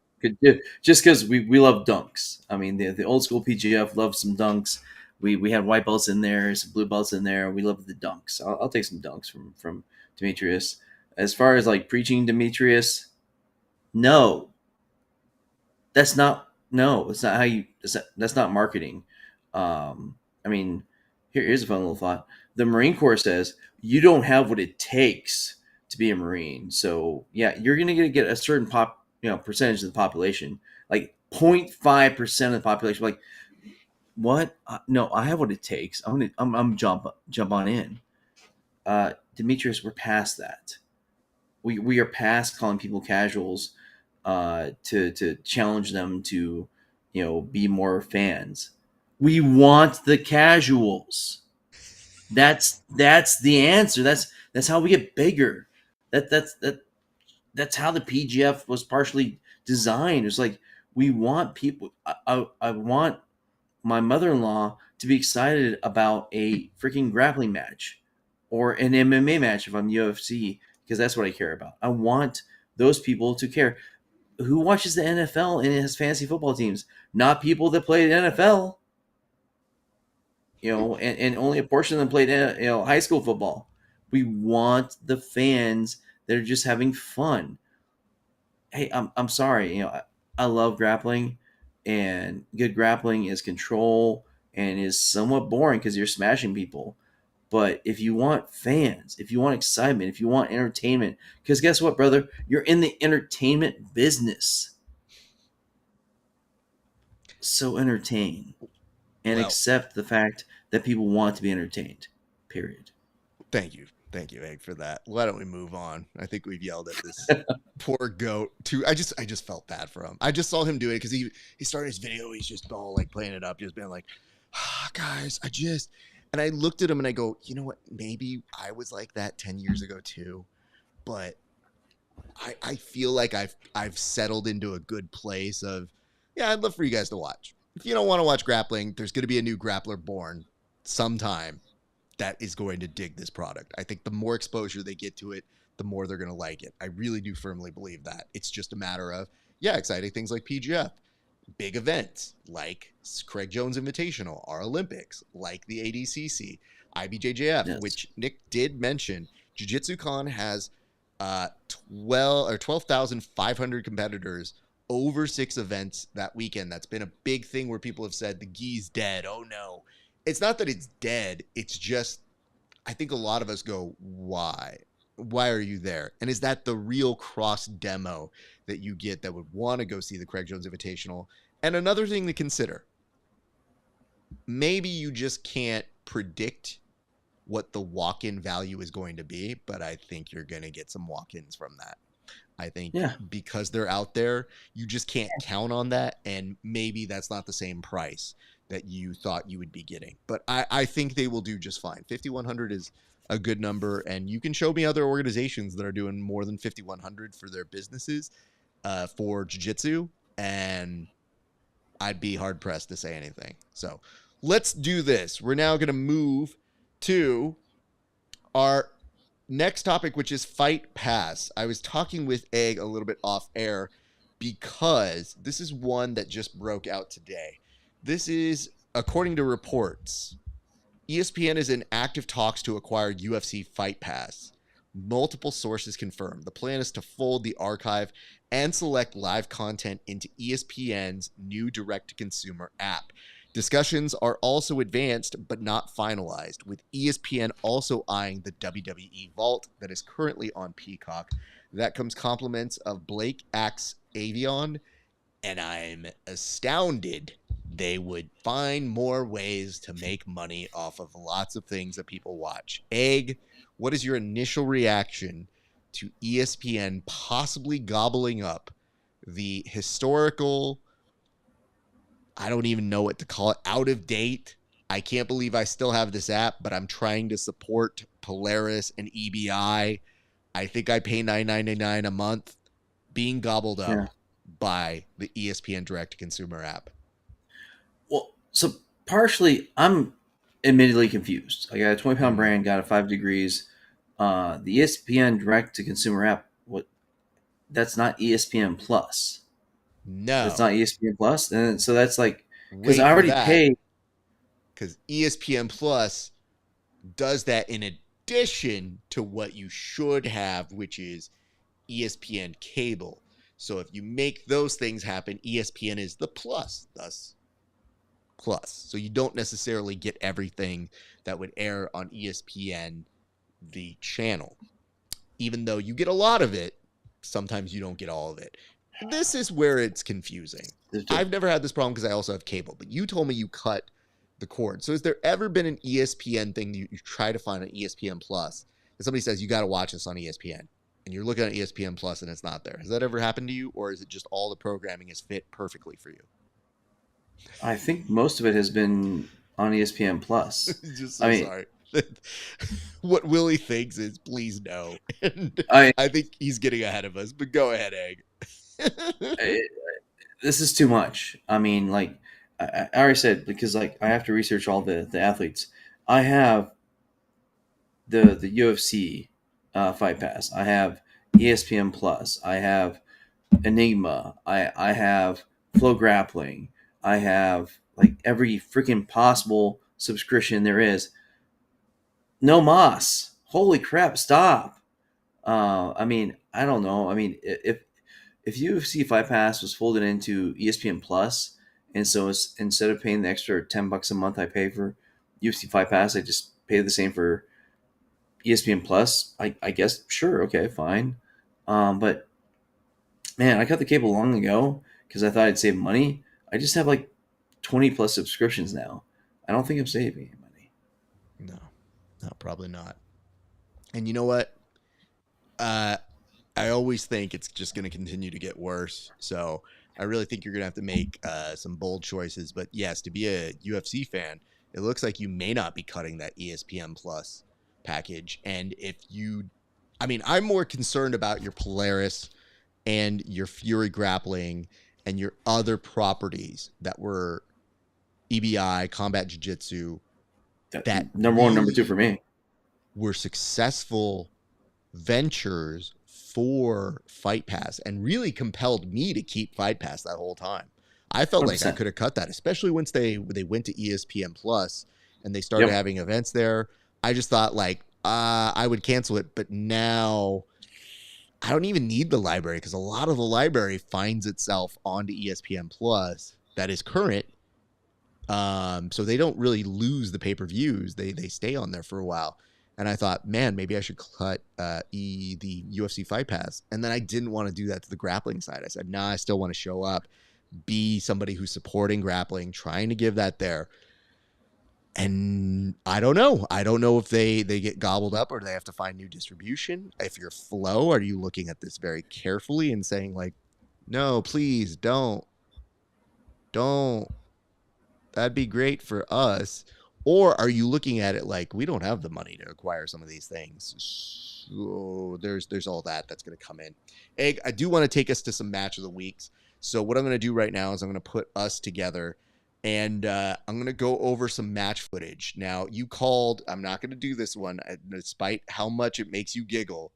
Just because we love dunks. I mean, the old school PGF loves some dunks. We had white belts in there, some blue belts in there. We love the dunks. I'll take some dunks from Demetrius. As far as like preaching Demetrius, no, that's not no. It's not how you. That's not marketing. I mean, here's a fun little thought. The Marine Corps says you don't have what it takes to be a Marine. So yeah, you're gonna get a certain percentage of the population, like 0.5% of the population. Like what? No, I have what it takes. I'm jump on in. Demetrius, we're past that. We are past calling people casuals to challenge them to be more fans. We want the casuals. That's the answer. That's how we get bigger. That's how the PGF was partially designed. It's like we want people. I want my mother-in-law to be excited about a freaking grappling match or an MMA match if I'm UFC because that's what I care about. I want those people to care. Who watches the NFL and has fantasy football teams? Not people that play the NFL. And only a portion of them played high school football. We want the fans that are just having fun. Hey, I'm sorry, I love grappling, and good grappling is control and is somewhat boring because you're smashing people. But if you want fans, if you want excitement, if you want entertainment, because guess what, brother, you're in the entertainment business. So entertain and Well, accept the fact that people want to be entertained. Period. thank you. Thank you, Egg, for that. Why don't we move on? I think we've yelled at this poor goat too. I just felt bad for him. I just saw him do it because he started his video. He's just all like playing it up, just being like, guys, and I looked at him and I go, you know what? Maybe I was like that 10 years ago too, but I feel like I've settled into a good place of, yeah, I'd love for you guys to watch. If you don't want to watch grappling, there's going to be a new grappler born sometime that is going to dig this product. I think the more exposure they get to it, the more they're going to like it. I really do firmly believe that. It's just a matter of, yeah, exciting things like PGF, big events like Craig Jones Invitational, our Olympics, like the ADCC, IBJJF, Yes. which Nick did mention. Jiu-Jitsu Con has 12,500 competitors over 6 events that weekend. That's been a big thing where people have said the gi's dead. Oh no. It's not that it's dead. It's just, I think a lot of us go, why? Why are you there? And is that the real cross demo that you get that would want to go see the Craig Jones Invitational? And another thing to consider, maybe you just can't predict what the walk-in value is going to be, but I think you're going to get some walk-ins from that. I think Yeah. because they're out there, you just can't count on that, and maybe that's not the same price that you thought you would be getting. But I think they will do just fine. 5,100 is a good number, and you can show me other organizations that are doing more than 5,100 for their businesses for jiu-jitsu, and I'd be hard-pressed to say anything. So let's do this. We're now going to move to our next topic, which is Fight Pass. I was talking with Egg a little bit off air because this is one that just broke out today. This is, according to reports, ESPN is in active talks to acquire UFC Fight Pass. Multiple sources confirm the plan is to fold the archive and select live content into ESPN's new direct-to-consumer app. Discussions are also advanced but not finalized, with ESPN also eyeing the WWE Vault that is currently on Peacock. That comes compliments of Blake Axe Avion, and I'm astounded they would find more ways to make money off of lots of things that people watch. Egg, what is your initial reaction to ESPN possibly gobbling up the historical, I don't even know what to call it, out of date? I can't believe I still have this app, but I'm trying to support Polaris and EBI. I think I pay $9.99 a month, being gobbled up Yeah. by the ESPN direct-to-consumer app. Well, so partially, I'm admittedly confused. I got a 20-pound brand, got a 5 degrees. The ESPN direct-to-consumer app, that's not ESPN Plus. No. That's not ESPN Plus, and so that's like because Wait I for already that, paid. because ESPN Plus does that in addition to what you should have, which is ESPN cable. So if you make those things happen, ESPN is the plus, thus plus. So you don't necessarily get everything that would air on ESPN, the channel. Even though you get a lot of it, sometimes you don't get all of it. This is where it's confusing. I've never had this problem because I also have cable, but you told me you cut the cord. So has there ever been an ESPN thing that you try to find on ESPN Plus and somebody says you got to watch this on ESPN and you're looking at ESPN Plus and it's not there? Has that ever happened to you, or is it just all the programming is fit perfectly for you? I think most of it has been on ESPN Plus. Just so sorry. What Willie thinks is please no. And I think he's getting ahead of us, but go ahead, Egg. This is too much. I mean, like I already said, because like I have to research all the athletes. I have the UFC Fight Pass. I have ESPN Plus. I have Enigma. I have Flow Grappling. I have like every freaking possible subscription there is. No Moss. Holy crap! Stop. I mean, I don't know. I mean, if UFC Fight Pass was folded into ESPN Plus, and so instead of paying the extra $10 a month I pay for UFC Fight Pass, I just pay the same for ESPN Plus. I guess sure, okay, fine. But man, I cut the cable long ago because I thought I'd save money. I just have like 20 plus subscriptions now. I don't think I'm saving any money. No, probably not. And you know what? I always think it's just going to continue to get worse. So I really think you're going to have to make some bold choices. But yes, to be a UFC fan, it looks like you may not be cutting that ESPN Plus package. And if you, I mean, I'm more concerned about your Polaris and your Fury Grappling and your other properties that were EBI, Combat Jiu-Jitsu, that number one, number two for me were successful ventures for Fight Pass and really compelled me to keep Fight Pass that whole time. I felt 100%. Like I could have cut that, especially once they went to ESPN Plus and they started having events there. I just thought like I would cancel it, but now I don't even need the library because a lot of the library finds itself onto ESPN Plus that is current. So they don't really lose the pay-per-views. They stay on there for a while. And I thought, man, maybe I should cut the UFC Fight Pass. And then I didn't want to do that to the grappling side. I said, nah, I still want to show up, be somebody who's supporting grappling, trying to give that there. And I don't know. I don't know if they get gobbled up or they have to find new distribution. If you're Flow, are you looking at this very carefully and saying like, no, please don't. That'd be great for us. Or are you looking at it like we don't have the money to acquire some of these things? So there's all that's going to come in. Egg, I do want to take us to some match of the weeks. So what I'm going to do right now is I'm going to put us together And I'm going to go over some match footage. Now, you called, I'm not going to do this one, despite how much it makes you giggle.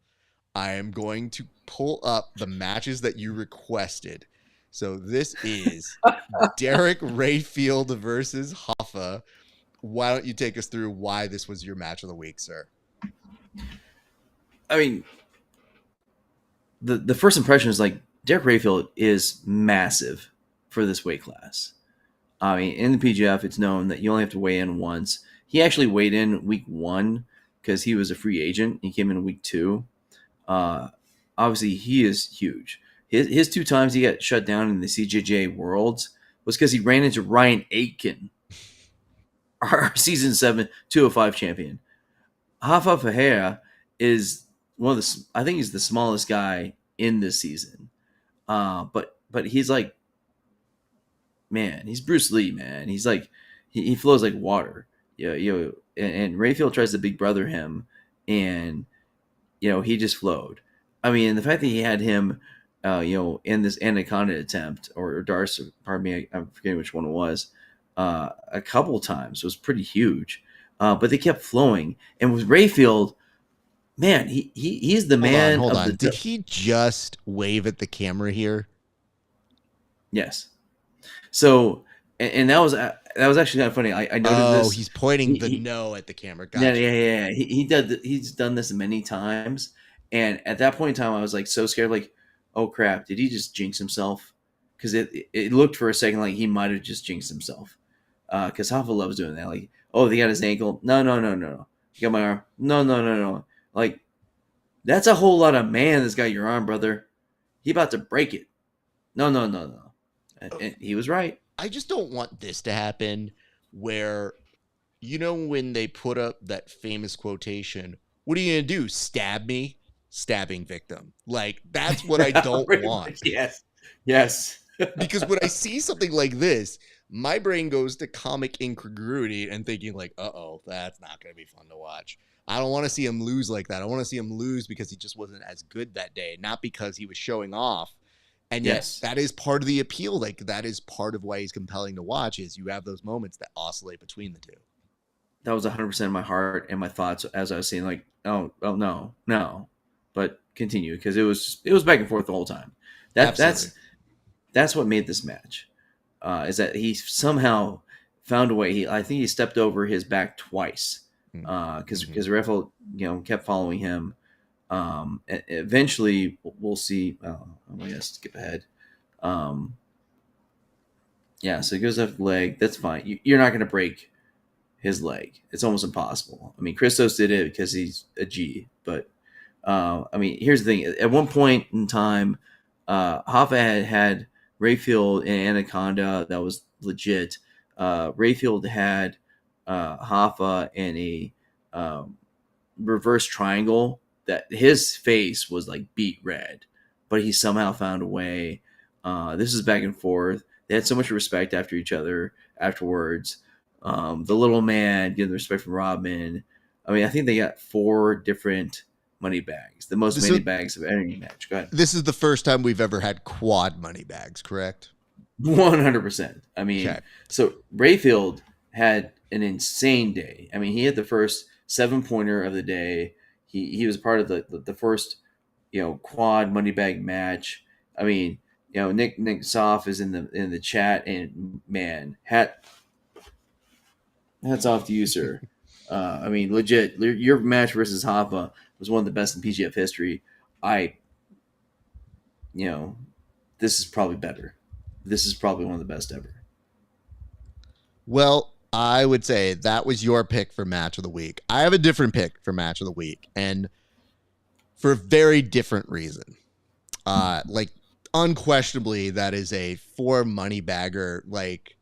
I am going to pull up the matches that you requested. So this is Derek Rayfield versus Hoffa. Why don't you take us through why this was your match of the week, sir? I mean, the first impression is like Derek Rayfield is massive for this weight class. I mean, in the PGF, it's known that you only have to weigh in once. He actually weighed in week 1 because he was a free agent. He came in week 2. Obviously, he is huge. His 2 times he got shut down in the CJJ Worlds was because he ran into Ryan Aitken, our season 7 205 champion. Hafa Fahera is one of the, I think he's the smallest guy in this season. But he's like, man, he's Bruce Lee, man. He's like, he flows like water. And Rayfield tries to big brother him, and he just flowed. I mean, the fact that he had him, in this Anaconda attempt or Darce, pardon me, I'm forgetting which one it was, a couple times was pretty huge. But they kept flowing, and with Rayfield, man, he's the man. Hold on. Did he just wave at the camera here? Yes. So, and that was actually kind of funny. I noted this. Oh, he's pointing no at the camera. Gotcha. Yeah. He's done this many times, and at that point in time, I was like so scared. Like, oh crap, did he just jinx himself? Because it looked for a second like he might have just jinxed himself. Because Hoffa loves doing that. Like, oh, they got his ankle. No. You got my arm. No. Like, that's a whole lot of man that's got your arm, brother. He about to break it. No. And he was right. I just don't want this to happen where, when they put up that famous quotation, what are you going to do? Stab me? Stabbing victim. Like, that's what I don't want. Yes. Because when I see something like this, my brain goes to comic incongruity and thinking like, uh-oh, that's not going to be fun to watch. I don't want to see him lose like that. I want to see him lose because he just wasn't as good that day, not because he was showing off. And yes, that is part of the appeal. Like, that is part of why he's compelling to watch, is you have those moments that oscillate between the two. That was 100% my heart and my thoughts as I was saying, like, oh no. But continue, because it was back and forth the whole time. That's what made this match. Is that he somehow found a way. I think he stepped over his back twice because Rafael kept following him. Eventually we'll see. I'm gonna skip ahead. So he goes up the leg. That's fine. You're not gonna break his leg. It's almost impossible. I mean, Christos did it because he's a G. But I mean, here's the thing. At one point in time, Hoffa had Rayfield and Anaconda. That was legit. Rayfield had Hoffa in a reverse triangle that his face was like beet red, but he somehow found a way. This is back and forth. They had so much respect after each other afterwards. The little man getting the respect from Rodman. I mean, I think they got 4 different money bags, the most money bags of any match. Go ahead. This is the first time we've ever had quad money bags, correct? 100%. I mean, So Rayfield had an insane day. I mean, he had the first 7-pointer of the day. He was part of the first, quad money bag match. I mean, Nick Soff is in the chat, and man, hats off to you, sir. I mean, legit, your match versus Hoffa was one of the best in PGF history. This is probably better. This is probably one of the best ever. Well, I would say that was your pick for match of the week. I have a different pick for match of the week, and for a very different reason. Like, unquestionably, that is a 4 money bagger. Like,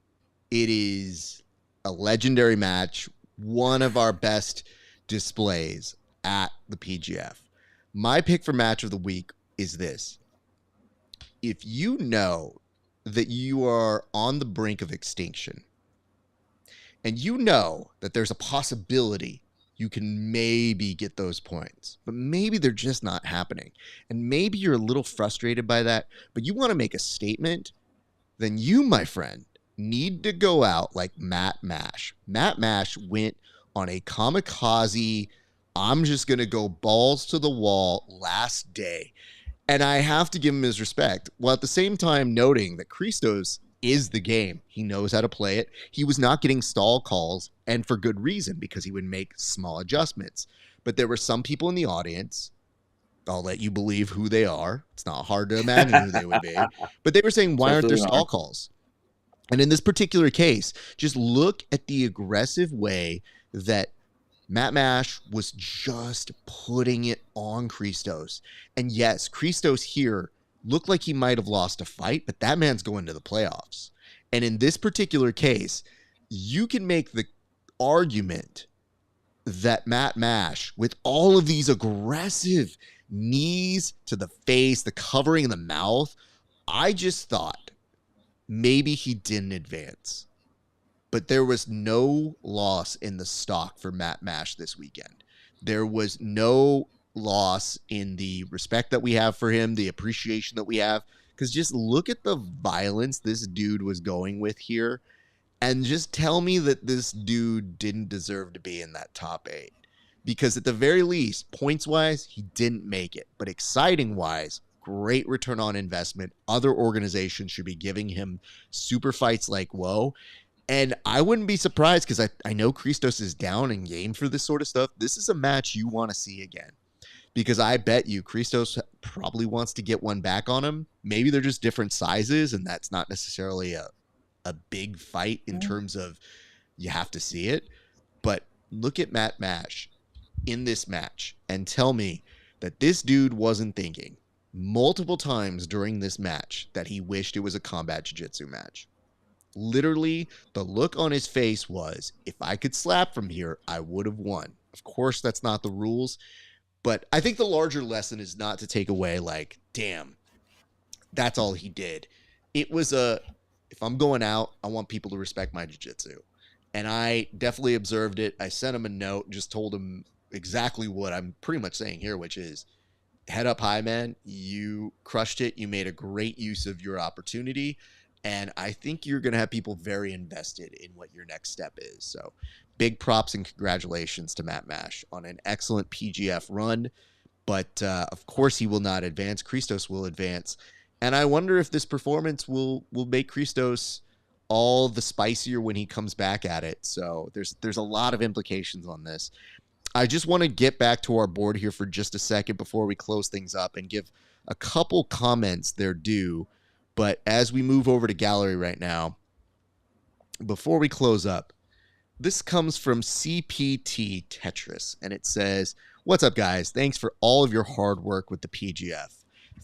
it is a legendary match, one of our best displays at the PGF. My pick for match of the week is this. If you know that you are on the brink of extinction, and you know that there's a possibility you can maybe get those points, but maybe they're just not happening, and maybe you're a little frustrated by that, but you want to make a statement, then you, my friend, need to go out like Matt Mash. Matt Mash went on a kamikaze, I'm just going to go balls to the wall last day. And I have to give him his respect, while at the same time noting that Christos is the game. He knows how to play it. He was not getting stall calls, and for good reason, because he would make small adjustments. But there were some people in the audience, I'll let you believe who they are. It's not hard to imagine who they would be. But they were saying, why aren't there stall calls? And in this particular case, just look at the aggressive way that Matt Mash was just putting it on Christos. And yes, Christos here looked like he might have lost a fight, but that man's going to the playoffs. And in this particular case, you can make the argument that Matt Mash, with all of these aggressive knees to the face, the covering in the mouth, I just thought maybe he didn't advance. But there was no loss in the stock for Matt Mash this weekend. There was no loss in the respect that we have for him, the appreciation that we have. Because just look at the violence this dude was going with here. And just tell me that this dude didn't deserve to be in that top 8. Because at the very least, points-wise, he didn't make it. But exciting-wise, great return on investment. Other organizations should be giving him super fights like whoa. And I wouldn't be surprised, because I know Christos is down and game for this sort of stuff. This is a match you want to see again. Because I bet you Christos probably wants to get one back on him. Maybe they're just different sizes, and that's not necessarily a big fight in terms of you have to see it. But look at Matt Mash in this match and tell me that this dude wasn't thinking multiple times during this match that he wished it was a combat jiu-jitsu match. Literally, the look on his face was, if I could slap from here, I would have won. Of course, that's not the rules. But I think the larger lesson is not to take away like, damn, that's all he did. It was if I'm going out, I want people to respect my jiu-jitsu. And I definitely observed it. I sent him a note, just told him exactly what I'm pretty much saying here, which is, head up high, man. You crushed it. You made a great use of your opportunity. And I think you're going to have people very invested in what your next step is. So big props and congratulations to Matt Mash on an excellent PGF run. But of course, he will not advance. Christos will advance. And I wonder if this performance will make Christos all the spicier when he comes back at it. So there's a lot of implications on this. I just want to get back to our board here for just a second before we close things up and give a couple comments their due. But as we move over to gallery right now, before we close up, this comes from CPT Tetris, and it says, "What's up, guys? Thanks for all of your hard work with the PGF."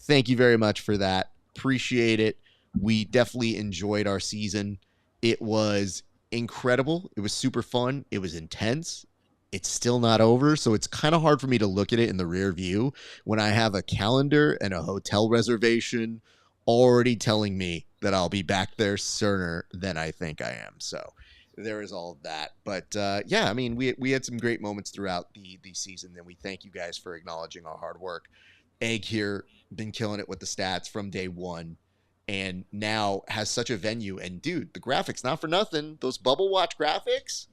Thank you very much for that. Appreciate it. We definitely enjoyed our season. It was incredible. It was super fun. It was intense. It's still not over, so it's kind of hard for me to look at it in the rear view when I have a calendar and a hotel reservation already telling me that I'll be back there sooner than I think I am. So there is all of that. But yeah, I mean, we had some great moments throughout the season, and we thank you guys for acknowledging our hard work. Egg here, been killing it with the stats from day one, and now has such a venue. And dude, the graphics, not for nothing, those Bubble Watch graphics,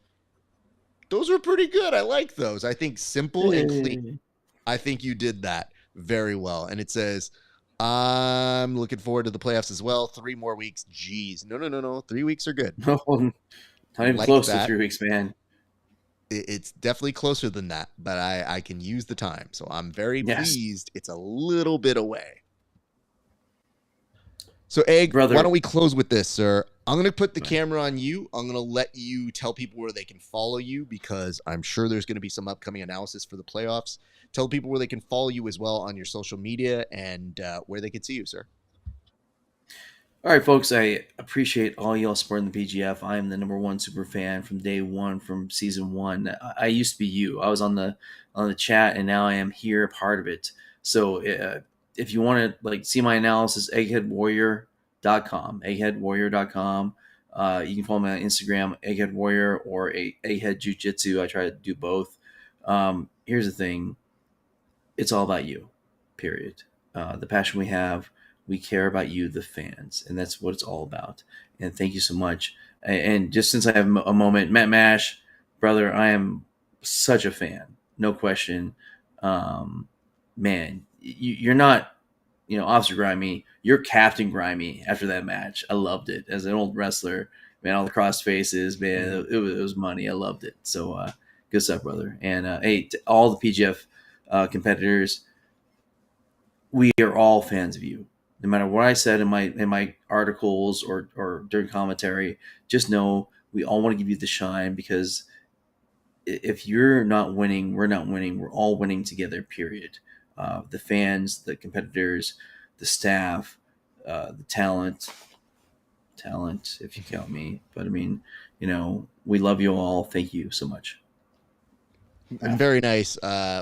those were pretty good. I like those. I think simple and clean. I think you did that very well. And it says, I'm looking forward to the playoffs as well. 3 more weeks. Jeez. No. 3 weeks are good. No, not even Like close that. to 3 weeks, man. It's definitely closer than that, but I can use the time. So I'm very pleased it's a little bit away. So, Egg, Brother, why don't we close with this, sir? I'm going to put the camera on you. I'm going to let you tell people where they can follow you, because I'm sure there's going to be some upcoming analysis for the playoffs. Tell people where they can follow you as well on your social media and where they can see you, sir. All right, folks, I appreciate all y'all supporting the PGF. I am the #1 super fan from day one, from season 1. I used to be you. I was on the chat, and now I am here, part of it. So if you want to see my analysis, eggheadwarrior.com, eggheadwarrior.com. You can follow me on Instagram, eggheadwarrior, or egghead jiu-jitsu. I try to do both. Here's the thing. It's all about you, period. The passion we have, We care about you, the fans, and that's what it's all about. And thank you so much. And just since I have a moment, Matt Mash, brother, I am such a fan, no question. Man, you're not, Officer Grimy. You're Captain Grimy after that match. I loved it as an old wrestler. Man, all the cross faces, man, it was money. I loved it. So good stuff, brother. And hey, to all the PGF competitors, we are all fans of you. No matter what I said in my articles or during commentary, just know we all want to give you the shine, because if you're not winning, we're not winning. We're all winning together. Period. The fans, the competitors, the staff, the talent, if you count me. But I mean, we love you all. Thank you so much. And very nice.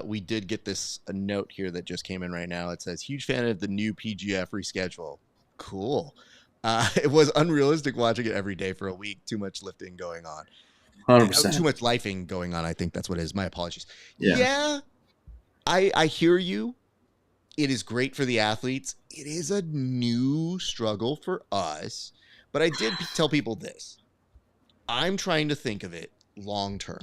We did get a note here that just came in right now. It says, huge fan of the new PGF reschedule. Cool. It was unrealistic watching it every day for a week. Too much lifting going on. 100%. Too much lifing going on. I think that's what it is. My apologies. Yeah. I hear you. It is great for the athletes. It is a new struggle for us. But I did tell people this. I'm trying to think of it long term.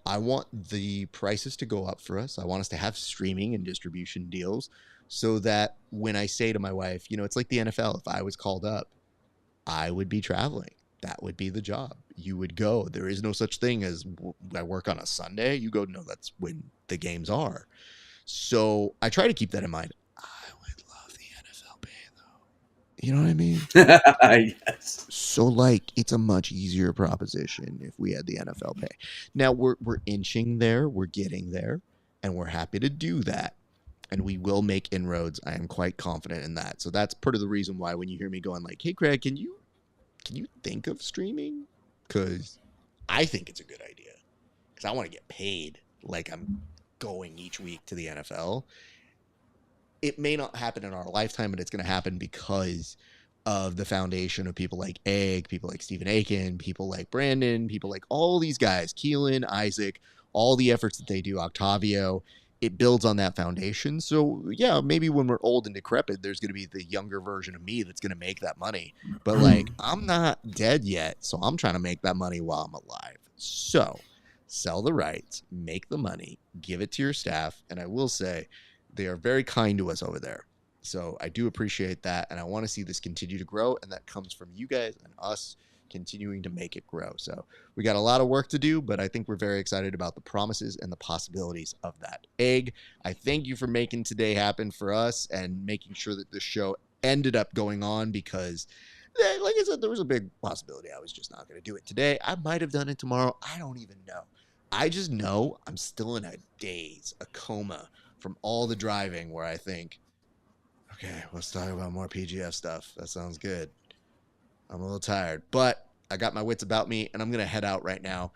I want the prices to go up for us. I want us to have streaming and distribution deals so that when I say to my wife, it's like the NFL. If I was called up, I would be traveling. That would be the job. You would go. There is no such thing as I work on a Sunday. You go, no, that's when the games are. So I try to keep that in mind. I would love the NFL pay, though. You know what I mean? Yes. So, it's a much easier proposition if we had the NFL pay. Now, we're inching there. We're getting there. And we're happy to do that. And we will make inroads. I am quite confident in that. So that's part of the reason why when you hear me going hey, Craig, can you think of streaming? Because I think it's a good idea. Because I want to get paid like I'm going each week to the NFL. It may not happen in our lifetime, but it's going to happen because of the foundation of people like Egg, people like Stephen Aiken, people like Brandon, people like all these guys, Keelan, Isaac, all the efforts that they do, Octavio. It builds on that foundation. So, yeah, maybe when we're old and decrepit, there's going to be the younger version of me that's going to make that money. But, I'm not dead yet, so I'm trying to make that money while I'm alive. So, sell the rights, make the money, give it to your staff. And I will say, they are very kind to us over there. So, I do appreciate that. And I want to see this continue to grow. And that comes from you guys and us continuing to make it grow. So we got a lot of work to do, but I think we're very excited about the promises and the possibilities of that. Egg, I thank you for making today happen for us and making sure that this show ended up going on, because like I said, there was a big possibility I was just not going to do it today. I might have done it tomorrow. I don't even know. I just know I'm still in a daze, a coma from all the driving, where I think, okay, let's talk about more PGF stuff. That sounds good. I'm a little tired, but I got my wits about me, and I'm going to head out right now.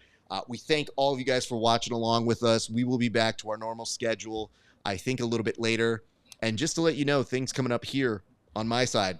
We thank all of you guys for watching along with us. We will be back to our normal schedule, I think, a little bit later. And just to let you know, things coming up here on my side.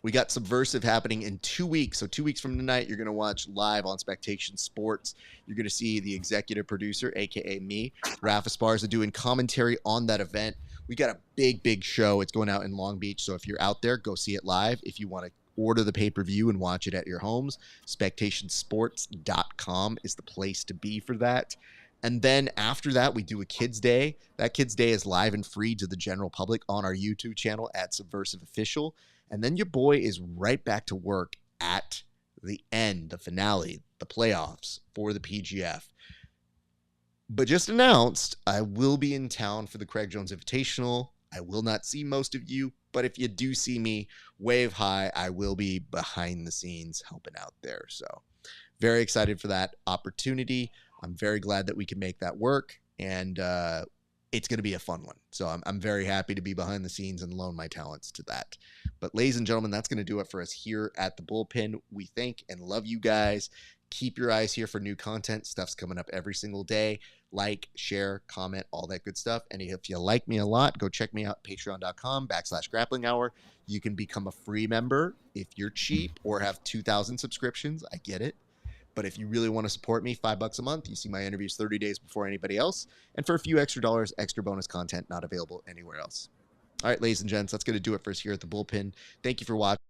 We got Subversive happening in 2 weeks. So 2 weeks from tonight, you're going to watch live on Spectation Sports. You're going to see the executive producer, a.k.a. me, RAF ESPARZA, doing commentary on that event. We got a big show. It's going out in Long Beach. So if you're out there, go see it live. If you want to order the pay-per-view and watch it at your homes, spectationsports.com is the place to be for that. And then after that, we do a Kids Day. That Kids Day is live and free to the general public on our YouTube channel at Subversive Official. And then your boy is right back to work at the end, the finale, the playoffs for the PGF. But just announced, I will be in town for the Craig Jones Invitational. I will not see most of you, but if you do see me, wave hi. I will be behind the scenes helping out there. So very excited for that opportunity. I'm very glad that we can make that work, and it's going to be a fun one. So I'm very happy to be behind the scenes and loan my talents to that. But ladies and gentlemen, that's going to do it for us here at the Bullpen. We thank and love you guys. Keep your eyes here for new content. Stuff's coming up every single day. Like, share, comment, all that good stuff. And if you like me a lot, go check me out, patreon.com/grappling hour. You can become a free member if you're cheap or have 2,000 subscriptions. I get it. But if you really want to support me, $5 a month, you see my interviews 30 days before anybody else. And for a few extra dollars, extra bonus content not available anywhere else. All right, ladies and gents, that's going to do it for us here at the Bullpen. Thank you for watching.